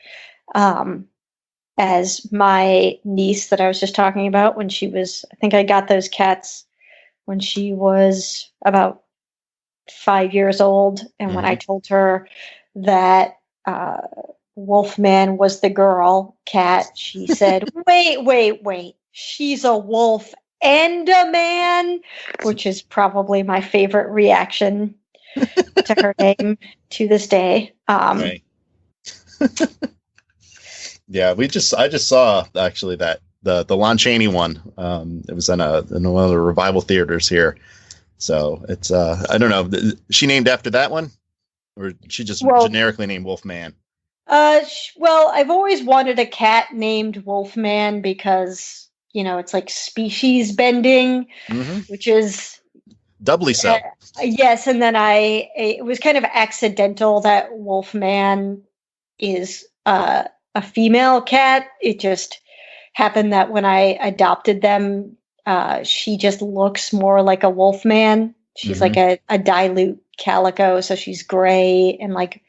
S3: As my niece that I was just talking about when she was, I think I got those cats when she was about 5 years old. And when I told her that Wolfman was the girl cat, she said, wait. She's a wolf and a man, which is probably my favorite reaction to her name to this day.
S2: Right. Yeah, I just saw actually that the Lon Chaney one. It was in one of the revival theaters here. So it's I don't know. She named after that one, or she just generically named Wolfman.
S3: Well, I've always wanted a cat named Wolfman because it's like species bending, which is
S2: doubly so.
S3: Yes, and then it was kind of accidental that Wolfman is a female cat. It just happened that when I adopted them, she just looks more like a Wolfman. She's like a dilute calico, so she's gray and like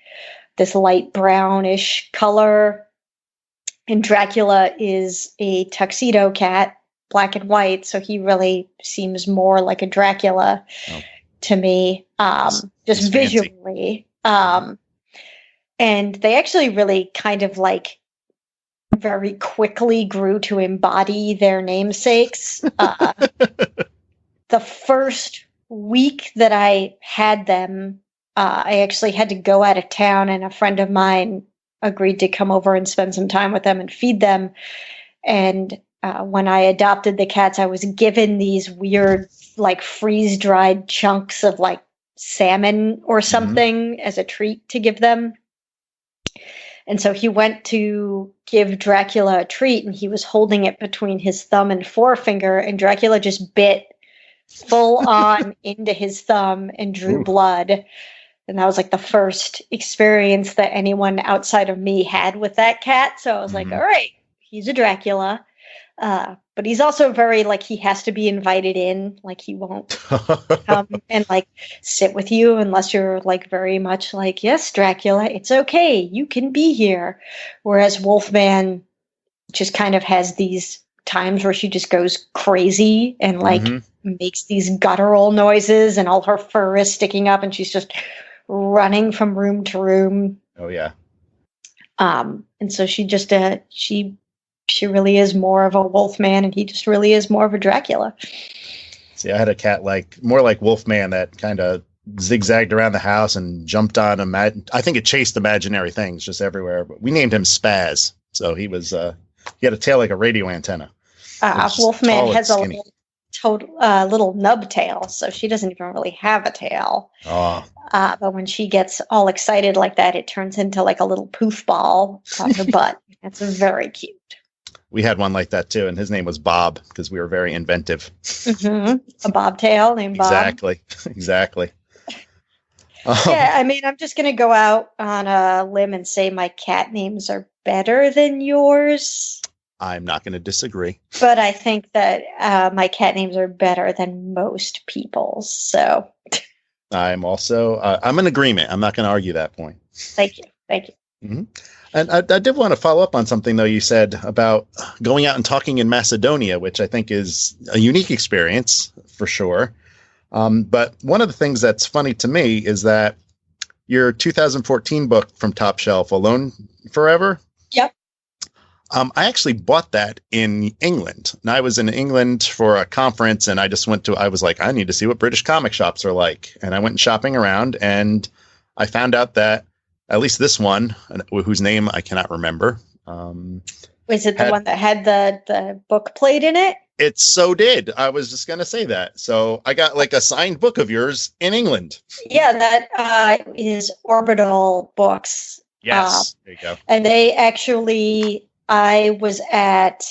S3: this light brownish color. And Dracula is a tuxedo cat, black and white, so he really seems more like a Dracula to me, just visually. And they actually really kind of like very quickly grew to embody their namesakes. The first week that I had them, I actually had to go out of town, and a friend of mine agreed to come over and spend some time with them and feed them. And when I adopted the cats, I was given these weird, like freeze-dried chunks of like salmon or something as a treat to give them. And so he went to give Dracula a treat, and he was holding it between his thumb and forefinger, and Dracula just bit full on into his thumb and drew blood. And that was like the first experience that anyone outside of me had with that cat. So I was like, all right, he's a Dracula. But he's also very like, he has to be invited in. Like he won't come and like sit with you unless you're like very much like, yes, Dracula, it's okay. You can be here. Whereas Wolfman just kind of has these times where she just goes crazy and like makes these guttural noises, and all her fur is sticking up, and she's just running from room to room.
S2: Oh yeah.
S3: And so she just she really is more of a Wolfman, and he just really is more of a Dracula.
S2: See, I had a cat more like Wolfman that kind of zigzagged around the house and jumped on I think it chased imaginary things just everywhere. But we named him Spaz, so he was he had a tail like a radio antenna.
S3: Wolfman has a little nub tail, so she doesn't even really have a tail.
S2: Oh.
S3: But when she gets all excited like that, it turns into like a little poof ball on her butt. It's very cute.
S2: We had one like that too, and his name was Bob because we were very inventive.
S3: A bobtail named Bob.
S2: Exactly.
S3: Yeah, I mean, I'm just going to go out on a limb and say my cat names are better than yours.
S2: I'm not going to disagree.
S3: But I think that my cat names are better than most people's. So
S2: I'm also, I'm in agreement. I'm not going to argue that point.
S3: Thank you.
S2: Mm-hmm. And I did want to follow up on something, though, you said about going out and talking in Macedonia, which I think is a unique experience for sure. But one of the things that's funny to me is that your 2014 book from Top Shelf, Alone Forever.
S3: Yep.
S2: I actually bought that in England. And I was in England for a conference, and I was like, I need to see what British comic shops are like. And I went shopping around, and I found out that at least this one, whose name I cannot remember.
S3: Was it the one that had the book plate in it?
S2: It so did. I was just going to say that. So I got like a signed book of yours in England.
S3: Yeah, that is Orbital Books.
S2: Yes, there you go.
S3: And they actually, I was at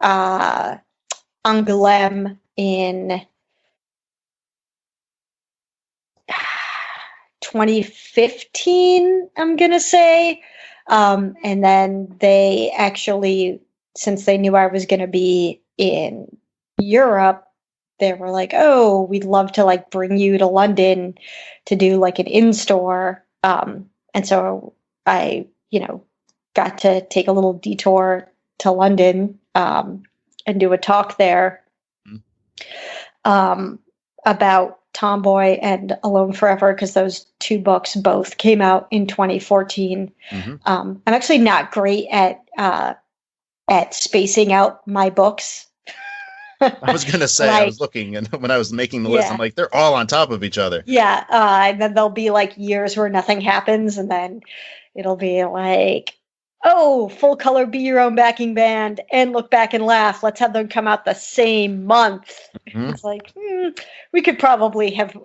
S3: Angoulême in 2015, I'm going to say. And then they actually, since they knew I was going to be in Europe, they were like, oh, we'd love to like bring you to London to do like an in-store. And so I, got to take a little detour to London and do a talk there about Tomboy and Alone Forever, because those two books both came out in 2014. I'm actually not great at spacing out my books.
S2: I was going to say, I was looking, and when I was making the list, I'm like, they're all on top of each other.
S3: Yeah. And then there'll be like years where nothing happens, and then it'll be like, oh, Full Color Be Your Own Backing Band and Look Back and Laugh. Let's have them come out the same month. It's like, we could probably have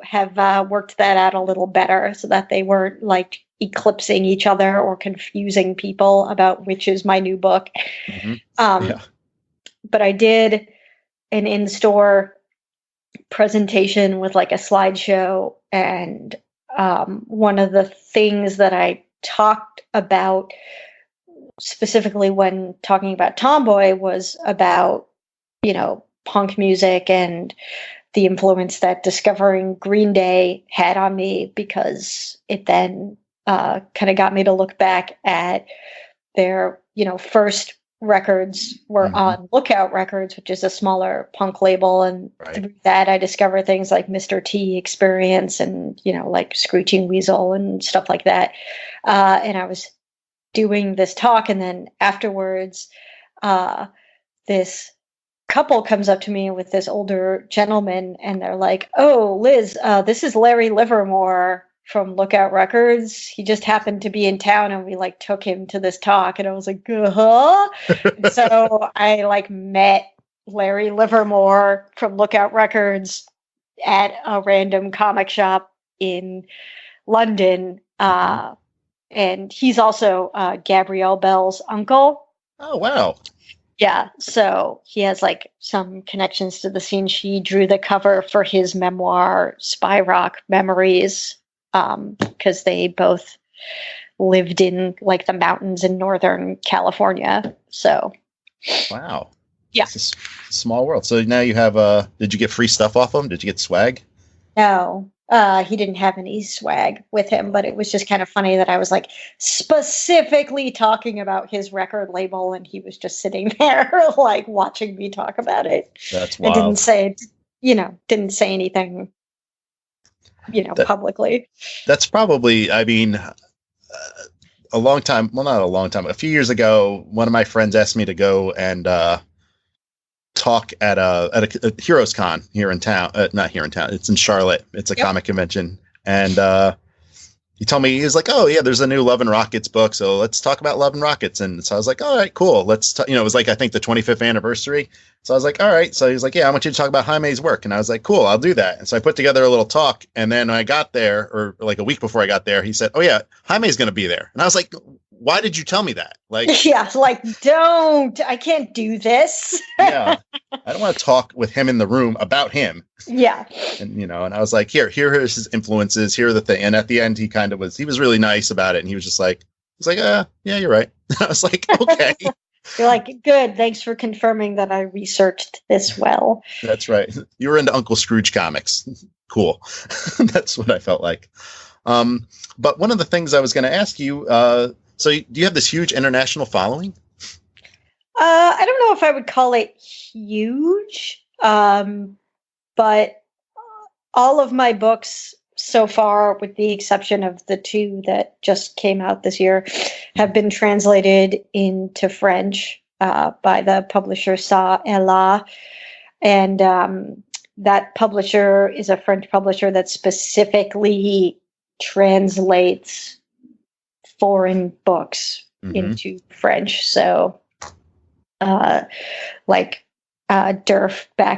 S3: worked that out a little better so that they weren't like eclipsing each other or confusing people about which is my new book. But I did an in-store presentation with like a slideshow, and one of the things that I talked about specifically when talking about Tomboy was about, punk music and the influence that discovering Green Day had on me, because it then kind of got me to look back at their, first records were on Lookout Records, which is a smaller punk label. And through that, I discovered things like Mr. T Experience and, like Screeching Weasel and stuff like that. And I was doing this talk, and then afterwards, this couple comes up to me with this older gentleman, and they're like, oh, Liz, this is Larry Livermore from Lookout Records. He just happened to be in town, and we like took him to this talk. And I was like, so I like met Larry Livermore from Lookout Records at a random comic shop in London. And he's also Gabrielle Bell's uncle.
S2: Oh, wow.
S3: Yeah, so he has like some connections to the scene. She drew the cover for his memoir, Spy Rock Memories, because they both lived in like the mountains in Northern California. So,
S2: wow.
S3: Yeah.
S2: It's a small world. So now you have, did you get free stuff off him? Did you get swag?
S3: No, he didn't have any swag with him, but it was just kind of funny that I was like specifically talking about his record label, and he was just sitting there like watching me talk about it.
S2: That's wild.
S3: And didn't say anything, publicly.
S2: That's probably, a long time. Well, not a long time. A few years ago, one of my friends asked me to go and talk at a Heroes Con here in town. Not here in town. It's in Charlotte. It's a comic convention. And he told me, he was like, oh yeah, there's a new Love and Rockets book. So let's talk about Love and Rockets. And so I was like, all right, cool. Let's, it was like, I think the 25th anniversary. So I was like, all right. So he was like, yeah, I want you to talk about Jaime's work. And I was like, cool, I'll do that. And so I put together a little talk. And then when I got there, or like a week before I got there, he said, oh yeah, Jaime's going to be there. And I was like, why did you tell me that? Like,
S3: yeah, like, I can't do this.
S2: Yeah. I don't want to talk with him in the room about him.
S3: Yeah.
S2: And, and I was like, here are his influences. Here are the thing. And at the end, he was really nice about it. And he was just like, yeah, you're right. I was like, okay.
S3: You're like, good. Thanks for confirming that I researched this well.
S2: That's right. You were into Uncle Scrooge comics. Cool. That's what I felt like. But one of the things I was going to ask you, so do you have this huge international following?
S3: I don't know if I would call it huge, but all of my books so far, with the exception of the two that just came out this year, have been translated into French. by the publisher Ça et Là. And that publisher is a French publisher that specifically translates foreign books into French. So, like Back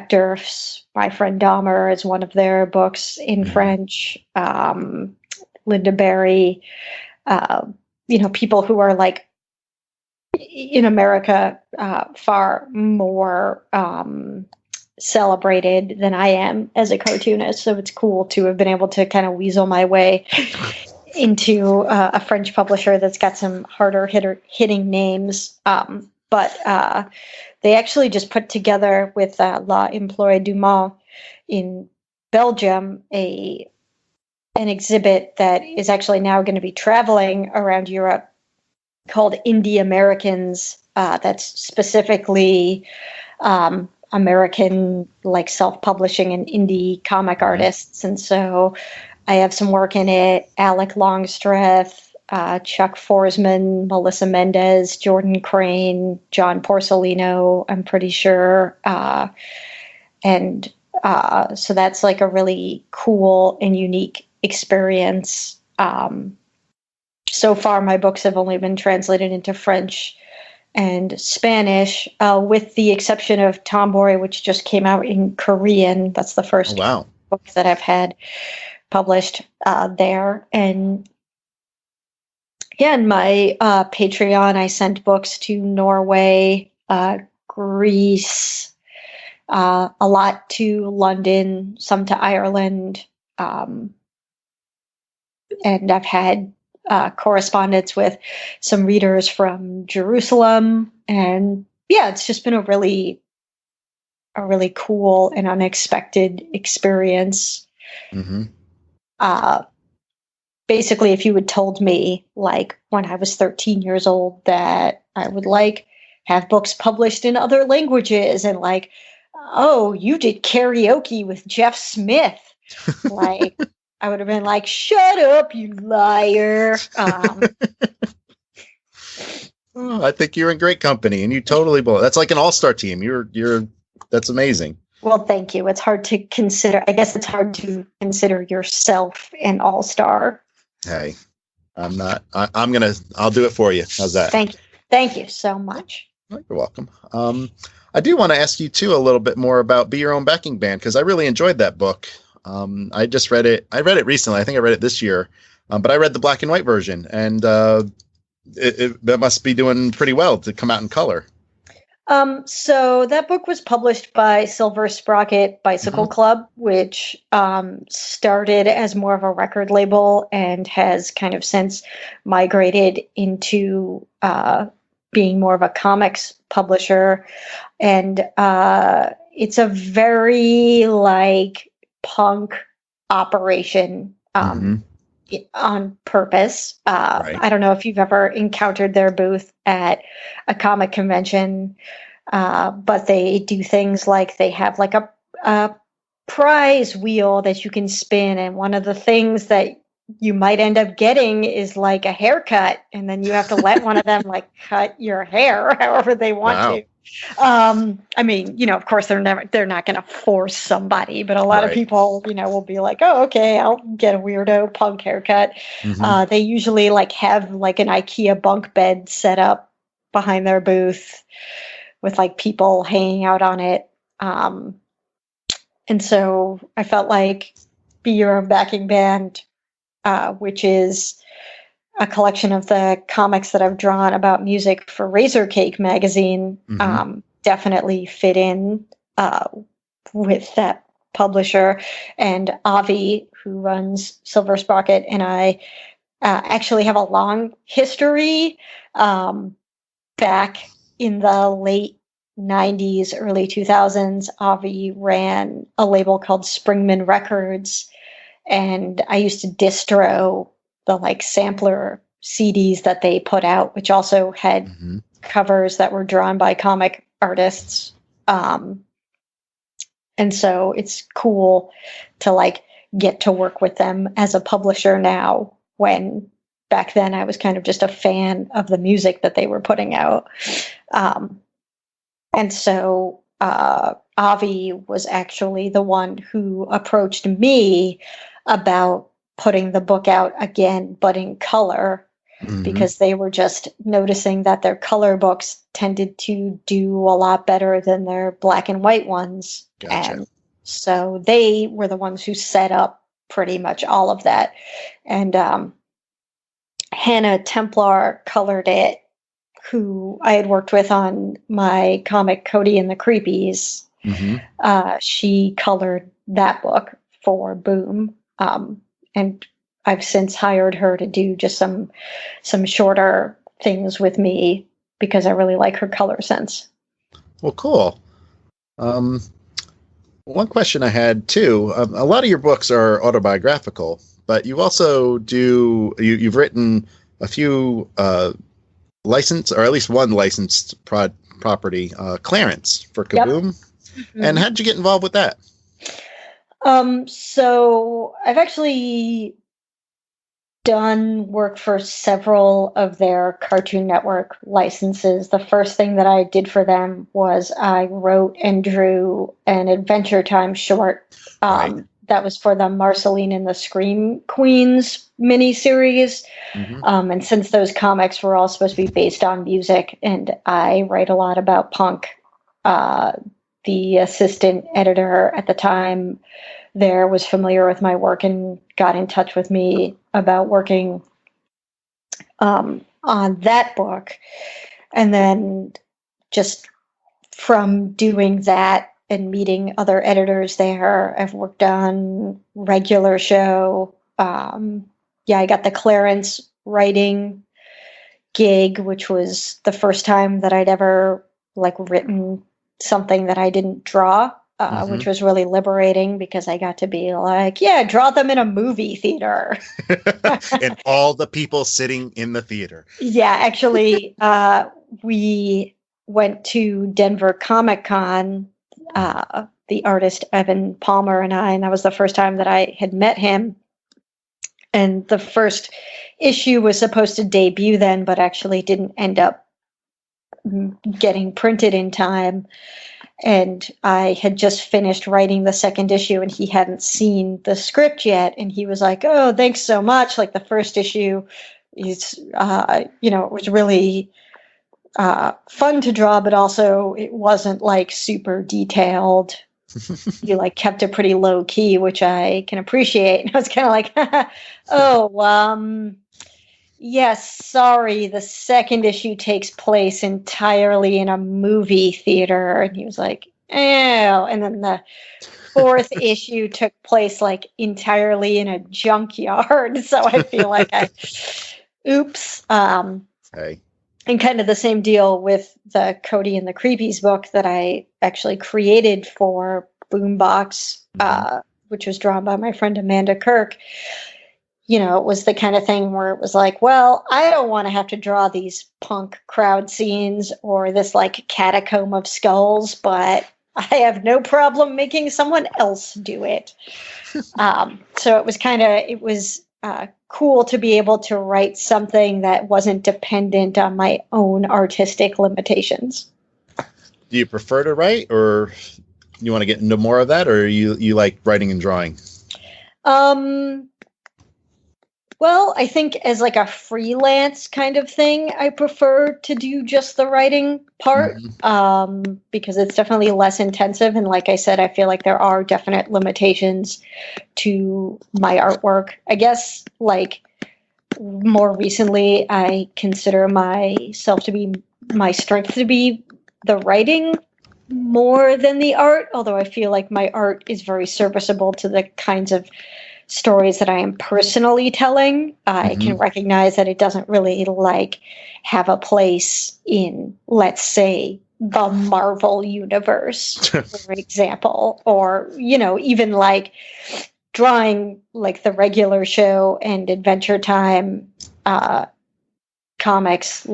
S3: Durf's My Friend Dahmer is one of their books in French. Linda Berry, people who are like in America far more celebrated than I am as a cartoonist. So it's cool to have been able to kind of weasel my way into a French publisher that's got some harder hitting names. But they actually just put together with La Employée du Mans in Belgium an exhibit that is actually now going to be traveling around Europe called Indie Americans. That's specifically American, like self-publishing and indie comic artists. And so I have some work in it. Alec Longstreth, Chuck Forsman, Melissa Mendez, Jordan Crane, John Porcelino, I'm pretty sure. So that's like a really cool and unique experience. So far, my books have only been translated into French and Spanish, with the exception of Tomboy, which just came out in Korean. That's the first book that I've had published there. And yeah, in my Patreon, I sent books to Norway, Greece, a lot to London, some to Ireland. And I've had correspondence with some readers from Jerusalem. And yeah, it's just been a really cool and unexpected experience. Basically, if you had told me, like, when I was 13 years old that I would, like, have books published in other languages and, like, oh, you did karaoke with Jeff Smith, like, I would have been like, shut up, you liar.
S2: I think you're in great company, and you totally blow. That's like an all-star team. That's amazing.
S3: Well, thank you. It's hard to consider. I guess it's hard to consider yourself an all-star.
S2: Hey, I'm not. I'll do it for you. How's that?
S3: Thank you so much.
S2: You're welcome. I do want to ask you too a little bit more about Be Your Own Backing Band, because I really enjoyed that book. I just read it. I read it recently. I think I read it this year, but I read the black and white version, and it must be doing pretty well to come out in color.
S3: So that book was published by Silver Sprocket Bicycle Club, which started as more of a record label and has kind of since migrated into being more of a comics publisher. And it's a very like punk operation on purpose. Right. I don't know if you've ever encountered their booth at a comic convention, but they do things like they have like a prize wheel that you can spin, and one of the things that you might end up getting is like a haircut, and then you have to let one of them like cut your hair however they want to. I mean, of course they're not going to force somebody, but a lot of people, will be like, oh, okay, I'll get a weirdo punk haircut. They usually like have like an IKEA bunk bed set up behind their booth with like people hanging out on it. And so I felt like Be Your Own Backing Band, which is a collection of the comics that I've drawn about music for Razor Cake magazine, definitely fit in with that publisher. And Avi, who runs Silver Sprocket, and I actually have a long history. Back in the late 90s, early 2000s, Avi ran a label called Springman Records, and I used to distro the like sampler CDs that they put out, which also had covers that were drawn by comic artists. And so it's cool to like get to work with them as a publisher now, when back then I was kind of just a fan of the music that they were putting out. And so Avi was actually the one who approached me about putting the book out again, but in color, because they were just noticing that their color books tended to do a lot better than their black and white ones.
S2: Gotcha.
S3: And so they were the ones who set up pretty much all of that. And Hannah Templar colored it, who I had worked with on my comic Cody and the Creepies. She colored that book for Boom. And I've since hired her to do just some shorter things with me because I really like her color sense.
S2: Well, cool. One question I had too, a lot of your books are autobiographical, but you also you've written a few licensed, or at least one licensed property, Clarence for Kaboom. Yep. And how did you get involved with that?
S3: So I've actually done work for several of their Cartoon Network licenses. The first thing that I did for them was I wrote and drew an Adventure Time short. That was for the Marceline and the Scream Queens miniseries. And since those comics were all supposed to be based on music, and I write a lot about punk, the assistant editor at the time there was familiar with my work and got in touch with me about working on that book. And then just from doing that and meeting other editors there, I've worked on Regular Show. I got the Clarence writing gig, which was the first time that I'd ever written something that I didn't draw. Which was really liberating because I got to be like, draw them in a movie theater.
S2: And all the people sitting in the theater. Yeah,
S3: actually, we went to Denver Comic Con, the artist Evan Palmer and that was the first time that I had met him. And the first issue was supposed to debut then, but actually didn't end up getting printed in time. And I had just finished writing the second issue and he hadn't seen the script yet. And he was like, "Oh, thanks so much. The first issue is, it was really fun to draw, but also it wasn't super detailed. You kept it pretty low key, which I can appreciate." And I was kind of like, "Oh, yes, sorry, the second issue takes place entirely in a movie theater." And he was like, "Oh." And then the fourth issue took place entirely in a junkyard. So I feel like oops.
S2: Hey.
S3: And kind of the same deal with the Cody and the Creepies book that I actually created for Boombox, which was drawn by my friend Amanda Kirk. It was the kind of thing where it was well, I don't want to have to draw these punk crowd scenes or this catacomb of skulls, but I have no problem making someone else do it. So it was cool to be able to write something that wasn't dependent on my own artistic limitations.
S2: Do you prefer to write, or you want to get into more of that, or you like writing and drawing?
S3: Well, I think as a freelance kind of thing, I prefer to do just the writing part, because it's definitely less intensive. And like I said, I feel like there are definite limitations to my artwork. I guess more recently, I consider myself to be my strength to be the writing more than the art, although I feel like my art is very serviceable to the kinds of stories that I am personally telling. I can recognize that it doesn't really have a place in, let's say, the Marvel universe, for example, or, even drawing the Regular Show and Adventure Time comics.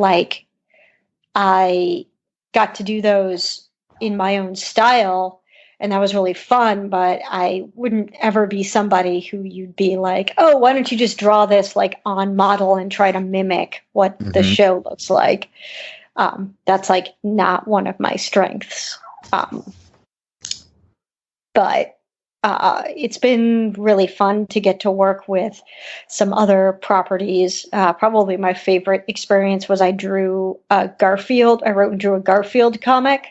S3: I got to do those in my own style, and that was really fun, but I wouldn't ever be somebody who you'd be like, "Oh, why don't you just draw this on model and try to mimic what the show looks like?" That's like not one of my strengths. But it's been really fun to get to work with some other properties. Probably my favorite experience was I wrote and drew a Garfield comic.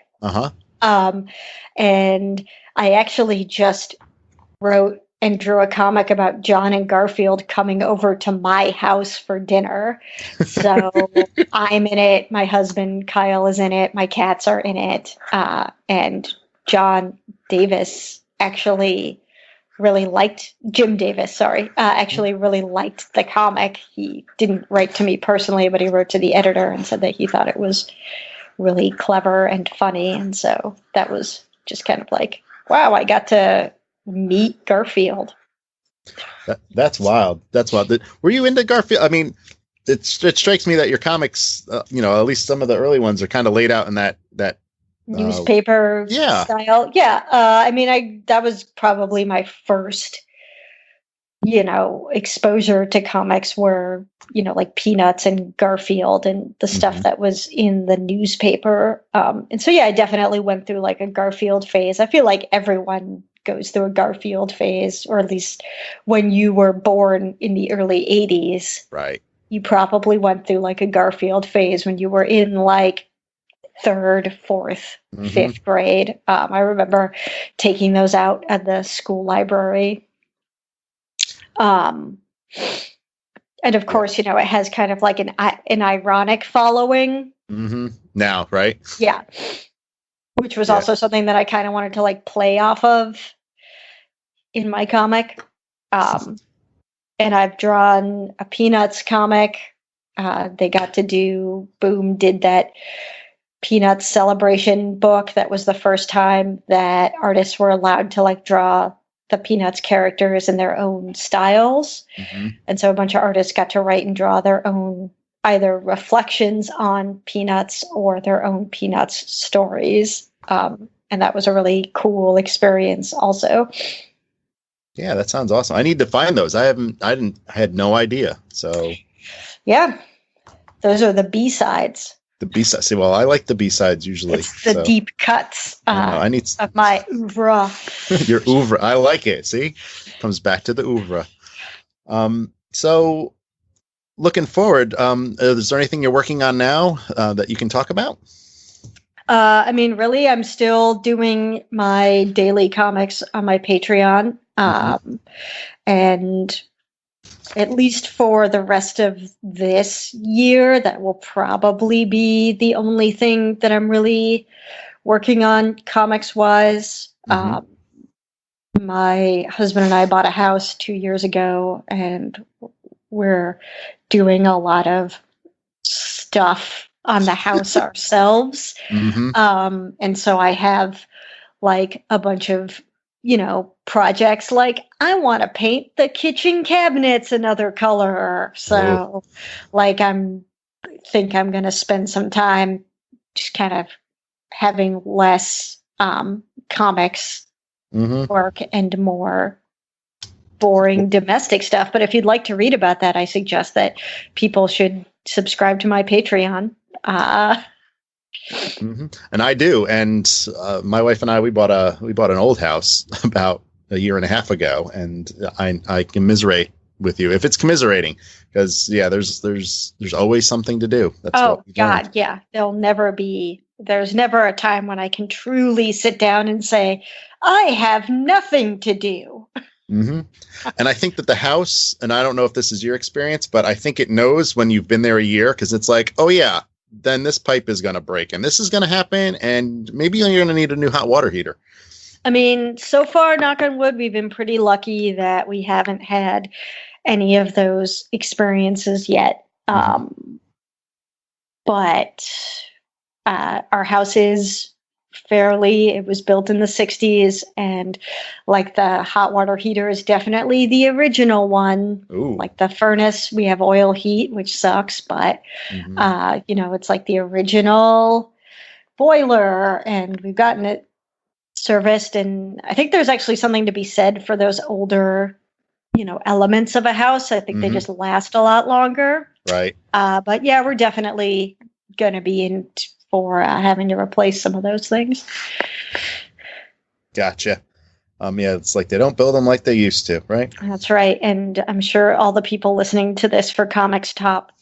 S3: And I actually just wrote and drew a comic about John and Garfield coming over to my house for dinner. So I'm in it. My husband, Kyle, is in it. My cats are in it. And John Davis actually really liked Jim Davis, actually really liked the comic. He didn't write to me personally, but he wrote to the editor and said that he thought it was really clever and funny. And so that was just kind of like, wow, I got to meet Garfield.
S2: That's wild. That's wild. Were you into Garfield? I mean, it strikes me that your comics, at least some of the early ones, are kind of laid out in that
S3: newspaper style. Yeah. I mean, that was probably my first, exposure to comics were, like Peanuts and Garfield and the stuff that was in the newspaper. And so, yeah, I definitely went through like a Garfield phase. I feel like everyone goes through a Garfield phase, or at least when you were born in the early 80s.
S2: Right.
S3: You probably went through like a Garfield phase when you were in like 3rd, 4th, 5th grade. I remember taking those out at the school library. And of course, it has kind of like an ironic following.
S2: Now, right?
S3: Yeah. Which was also something that I kind of wanted to like play off of in my comic. And I've drawn a Peanuts comic. They got to Boom did that Peanuts celebration book. That was the first time that artists were allowed to like draw the Peanuts characters in their own styles. And so a bunch of artists got to write and draw their own either reflections on Peanuts or their own Peanuts stories. And that was a really cool experience also.
S2: Yeah, that sounds awesome. I need to find those. I had no idea. So
S3: yeah, those are the B-sides.
S2: The B-sides. See, well, I like the B-sides usually.
S3: It's the deep cuts
S2: I need
S3: of my oeuvre.
S2: Your oeuvre. I like it. See? Comes back to the oeuvre. So looking forward, is there anything you're working on now that you can talk about?
S3: I mean, really, I'm still doing my daily comics on my Patreon. And at least for the rest of this year, that will probably be the only thing that I'm really working on comics-wise. My husband and I bought a house 2 years ago, and we're doing a lot of stuff on the house ourselves. And so I have like a bunch of projects, like I want to paint the kitchen cabinets another color. So like think I'm going to spend some time just kind of having less comics work and more boring domestic stuff. But if you'd like to read about that, I suggest that people should subscribe to my Patreon.
S2: And I do. And my wife and I, we bought an old house about a year and a half ago, and I commiserate with you if it's commiserating, because there's always something to do. That's God,
S3: yeah. There's never a time when I can truly sit down and say, I have nothing to do.
S2: And I think that the house, and I don't know if this is your experience, but I think it knows when you've been there a year, because it's like, oh yeah, then this pipe is going to break and this is going to happen, and maybe you're going to need a new hot water heater.
S3: I mean, so far, knock on wood, we've been pretty lucky that we haven't had any of those experiences yet. But our house is it was built in the 60s, and like the hot water heater is definitely the original one.
S2: Ooh.
S3: Like the furnace, we have oil heat, which sucks, but it's like the original boiler, and we've gotten it serviced. And I think there's actually something to be said for those older, elements of a house. I think they just last a lot longer.
S2: Right.
S3: But yeah, we're definitely going to be in for having to replace some of those things.
S2: Gotcha. Yeah, it's like they don't build them like they used to, right?
S3: That's right. And I'm sure all the people listening to this for Comics Talk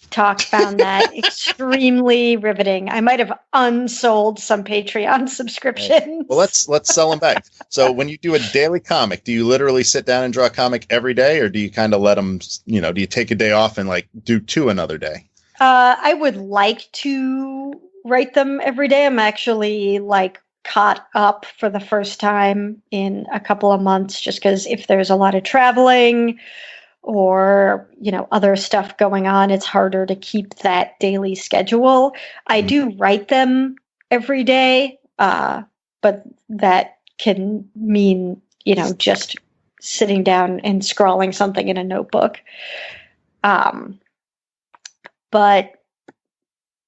S3: found that extremely riveting. I might have unsold some Patreon subscriptions.
S2: Right. Well, let's sell them back. So when you do a daily comic, do you literally sit down and draw a comic every day, or do you kind of let them, do you take a day off and like do two another day?
S3: I would like to write them every day. I'm actually like caught up for the first time in a couple of months, just because if there's a lot of traveling or other stuff going on, it's harder to keep that daily schedule. I do write them every day, but that can mean just sitting down and scrawling something in a notebook. But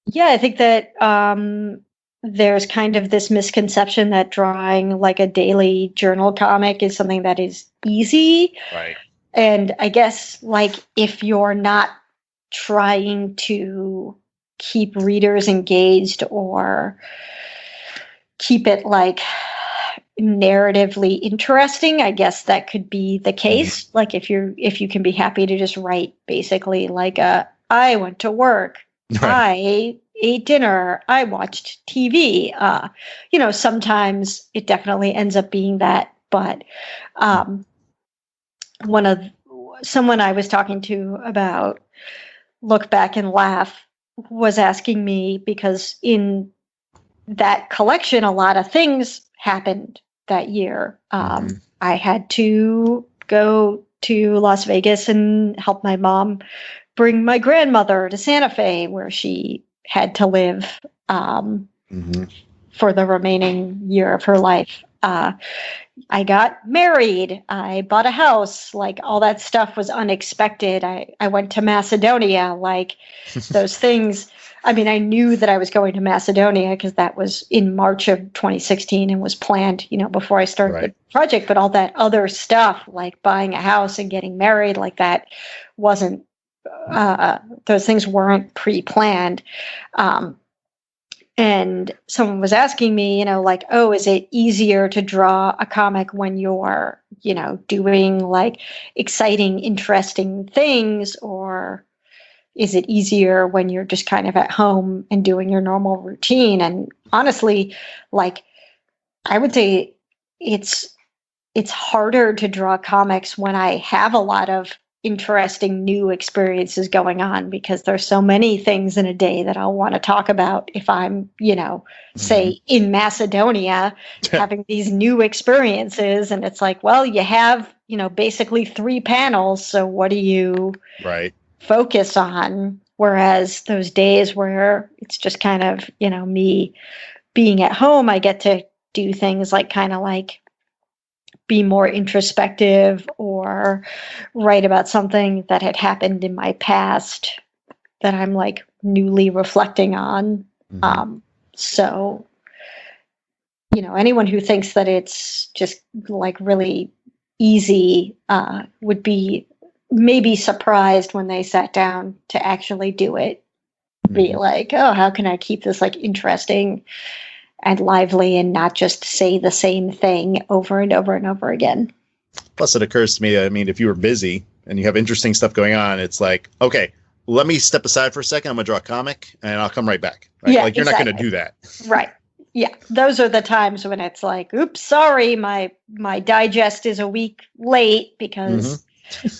S3: yeah, I think that there's kind of this misconception that drawing like a daily journal comic is something that is easy.
S2: Right.
S3: And I guess like if you're not trying to keep readers engaged or keep it like narratively interesting, I guess that could be the case. Mm-hmm. Like if you can be happy to just write basically like I went to work, right. I ate dinner, I watched TV. Sometimes it definitely ends up being that. But someone I was talking to about Look Back and Laugh was asking me, because in that collection, a lot of things happened that year. I had to go to Las Vegas and help my mom bring my grandmother to Santa Fe, where she had to live for the remaining year of her life. I got married. I bought a house. Like all that stuff was unexpected. I went to Macedonia. Like those things. I mean, I knew that I was going to Macedonia because that was in March of 2016 and was planned, before I started the project. But all that other stuff, like buying a house and getting married, like that wasn't. Those things weren't pre-planned. And someone was asking me, like, oh, is it easier to draw a comic when you're, doing like exciting, interesting things, or is it easier when you're just kind of at home and doing your normal routine? And honestly, like, I would say it's harder to draw comics when I have a lot of interesting new experiences going on, because there's so many things in a day that I'll want to talk about if I'm, say in Macedonia having these new experiences. And it's like, well, you have, basically 3 panels. So what do you focus on? Whereas those days where it's just kind of, me being at home, I get to do things like kind of like be more introspective or write about something that had happened in my past that I'm like newly reflecting on. So, anyone who thinks that it's just like really easy would be maybe surprised when they sat down to actually do it. Be like, oh, how can I keep this like interesting and lively and not just say the same thing over and over and over again.
S2: Plus, it occurs to me, I mean, if you were busy and you have interesting stuff going on, it's like, okay, let me step aside for a second. I'm going to draw a comic and I'll come right back. Right?
S3: Yeah,
S2: like, you're not going to do that.
S3: Right. Yeah. Those are the times when it's like, oops, sorry, my digest is a week late because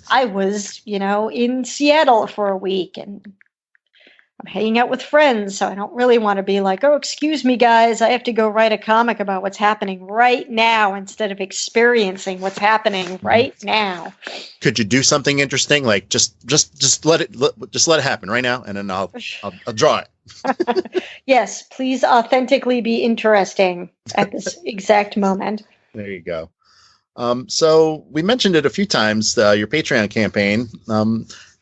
S3: I was, in Seattle for a week and I'm hanging out with friends, so I don't really want to be like, oh, excuse me, guys, I have to go write a comic about what's happening right now instead of experiencing what's happening right now.
S2: Could you do something interesting? Like just let it happen right now, and then I'll draw it.
S3: Yes, please authentically be interesting at this exact moment.
S2: There you go. So we mentioned it a few times, your Patreon campaign.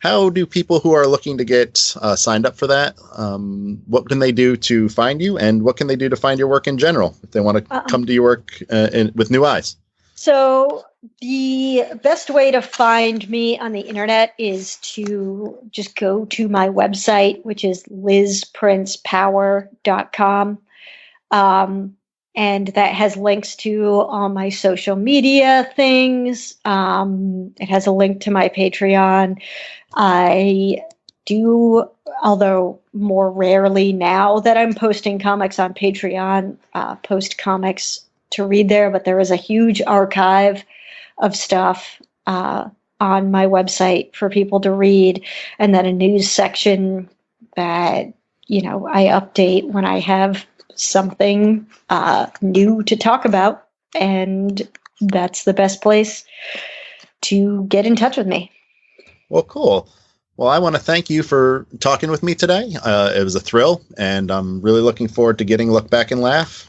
S2: How do people who are looking to get signed up for that, what can they do to find you, and what can they do to find your work in general if they want to come to your work with new eyes?
S3: So the best way to find me on the internet is to just go to my website, which is lizprincepower.com. And that has links to all my social media things. It has a link to my Patreon. I do, although more rarely now that I'm posting comics on Patreon, post comics to read there, but there is a huge archive of stuff on my website for people to read, and then a news section that, I update when I have something new to talk about, and that's the best place to get in touch with me.
S2: Well, cool. Well, I want to thank you for talking with me today. It was a thrill, and I'm really looking forward to getting Look Back and Laugh,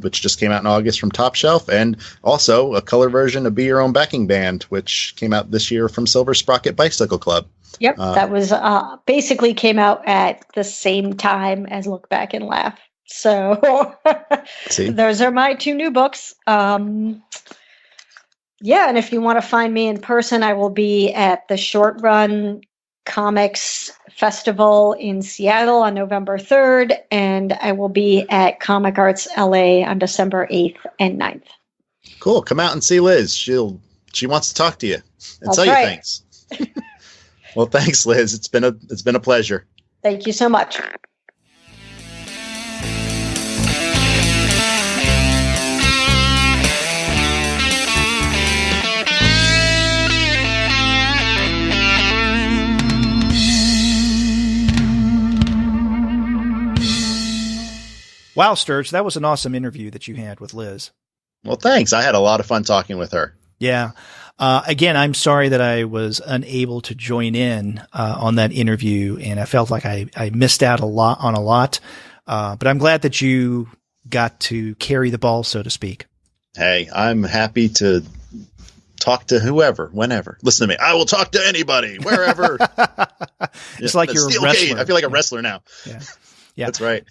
S2: which just came out in August from Top Shelf, and also a color version of Be Your Own Backing Band, which came out this year from Silver Sprocket Bicycle Club.
S3: Yep, that was basically came out at the same time as Look Back and Laugh. So those are my two new books. And if you want to find me in person, I will be at the Short Run Comics Festival in Seattle on November 3rd, and I will be at Comic Arts LA on December 8th and 9th. Cool.
S2: Come out and see Liz. She wants to talk to you and tell you things. Well, thanks, Liz. It's been a pleasure.
S3: Thank you so much.
S1: Wow, Sterg, that was an awesome interview that you had with Liz.
S2: Well, thanks. I had a lot of fun talking with her.
S1: Yeah. Again, I'm sorry that I was unable to join in on that interview, and I felt like I missed out on a lot. But I'm glad that you got to carry the ball, so to speak.
S2: Hey, I'm happy to talk to whoever, whenever. Listen to me. I will talk to anybody, wherever.
S1: It's like you're a wrestler.
S2: I feel like a wrestler now.
S1: Yeah. Yeah.
S2: That's right.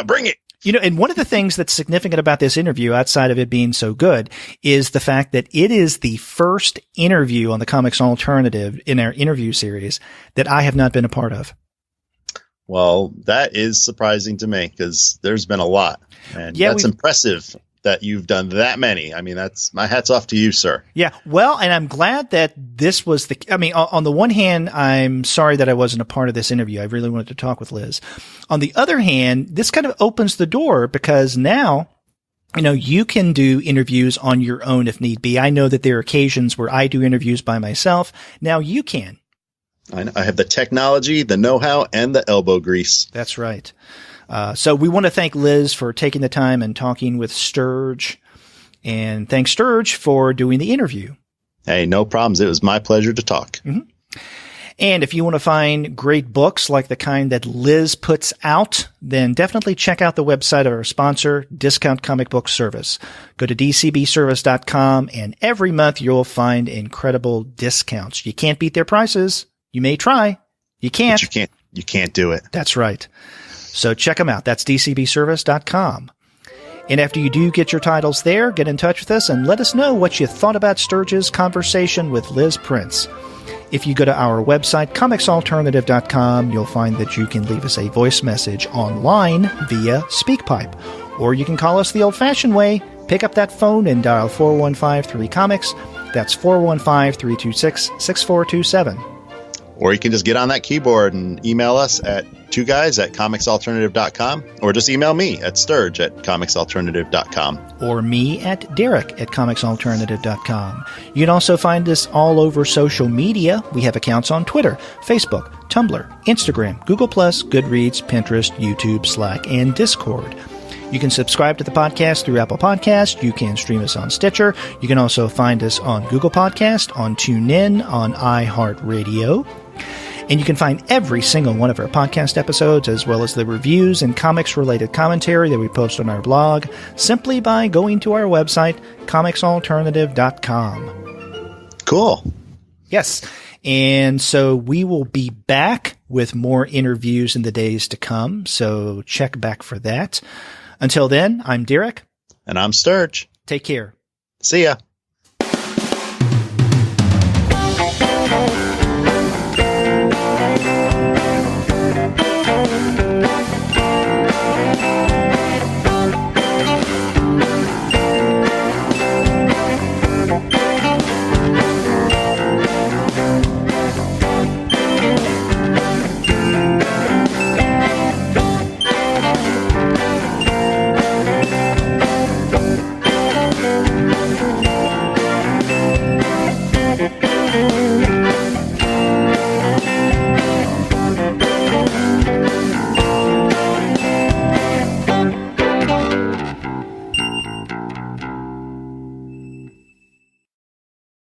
S1: Bring it. And one of the things that's significant about this interview, outside of it being so good, is the fact that it is the first interview on the Comics Alternative in our interview series that I have not been a part of.
S2: Well, that is surprising to me because there's been a lot, and that's impressive that you've done that many. I mean, that's my hat's off to you, sir.
S1: Yeah. Well, and I'm glad that this was on the one hand, I'm sorry that I wasn't a part of this interview. I really wanted to talk with Liz. On the other hand, this kind of opens the door because now, you can do interviews on your own if need be. I know that there are occasions where I do interviews by myself. Now you can.
S2: I have the technology, the know-how, and the elbow grease.
S1: That's right. So we want to thank Liz for taking the time and talking with Sterg. And thanks, Sterg, for doing the interview.
S2: Hey, no problems. It was my pleasure to talk.
S1: Mm-hmm. And if you want to find great books like the kind that Liz puts out, then definitely check out the website of our sponsor, Discount Comic Book Service. Go to dcbservice.com, and every month you'll find incredible discounts. You can't beat their prices. You may try. You can't.
S2: But you can't do it.
S1: That's right. So check them out. That's dcbservice.com. And after you do get your titles there, get in touch with us and let us know what you thought about Sterg's conversation with Liz Prince. If you go to our website, comicsalternative.com, you'll find that you can leave us a voice message online via SpeakPipe. Or you can call us the old-fashioned way. Pick up that phone and dial 415-3-COMICS. That's 415-326-6427.
S2: Or you can just get on that keyboard and email us at twoguyes@comicsalternative.com, or just email me at Sterg@comicsalternative.com.
S1: Or me at Derek@comicsalternative.com. You can also find us all over social media. We have accounts on Twitter, Facebook, Tumblr, Instagram, Google+, Goodreads, Pinterest, YouTube, Slack, and Discord. You can subscribe to the podcast through Apple Podcasts. You can stream us on Stitcher. You can also find us on Google Podcast, on TuneIn, on iHeartRadio. And you can find every single one of our podcast episodes, as well as the reviews and comics-related commentary that we post on our blog, simply by going to our website, comicsalternative.com.
S2: Cool.
S1: Yes. And so we will be back with more interviews in the days to come, so check back for that. Until then, I'm Derek.
S2: And I'm Sterg.
S1: Take care.
S2: See ya.
S3: Bye.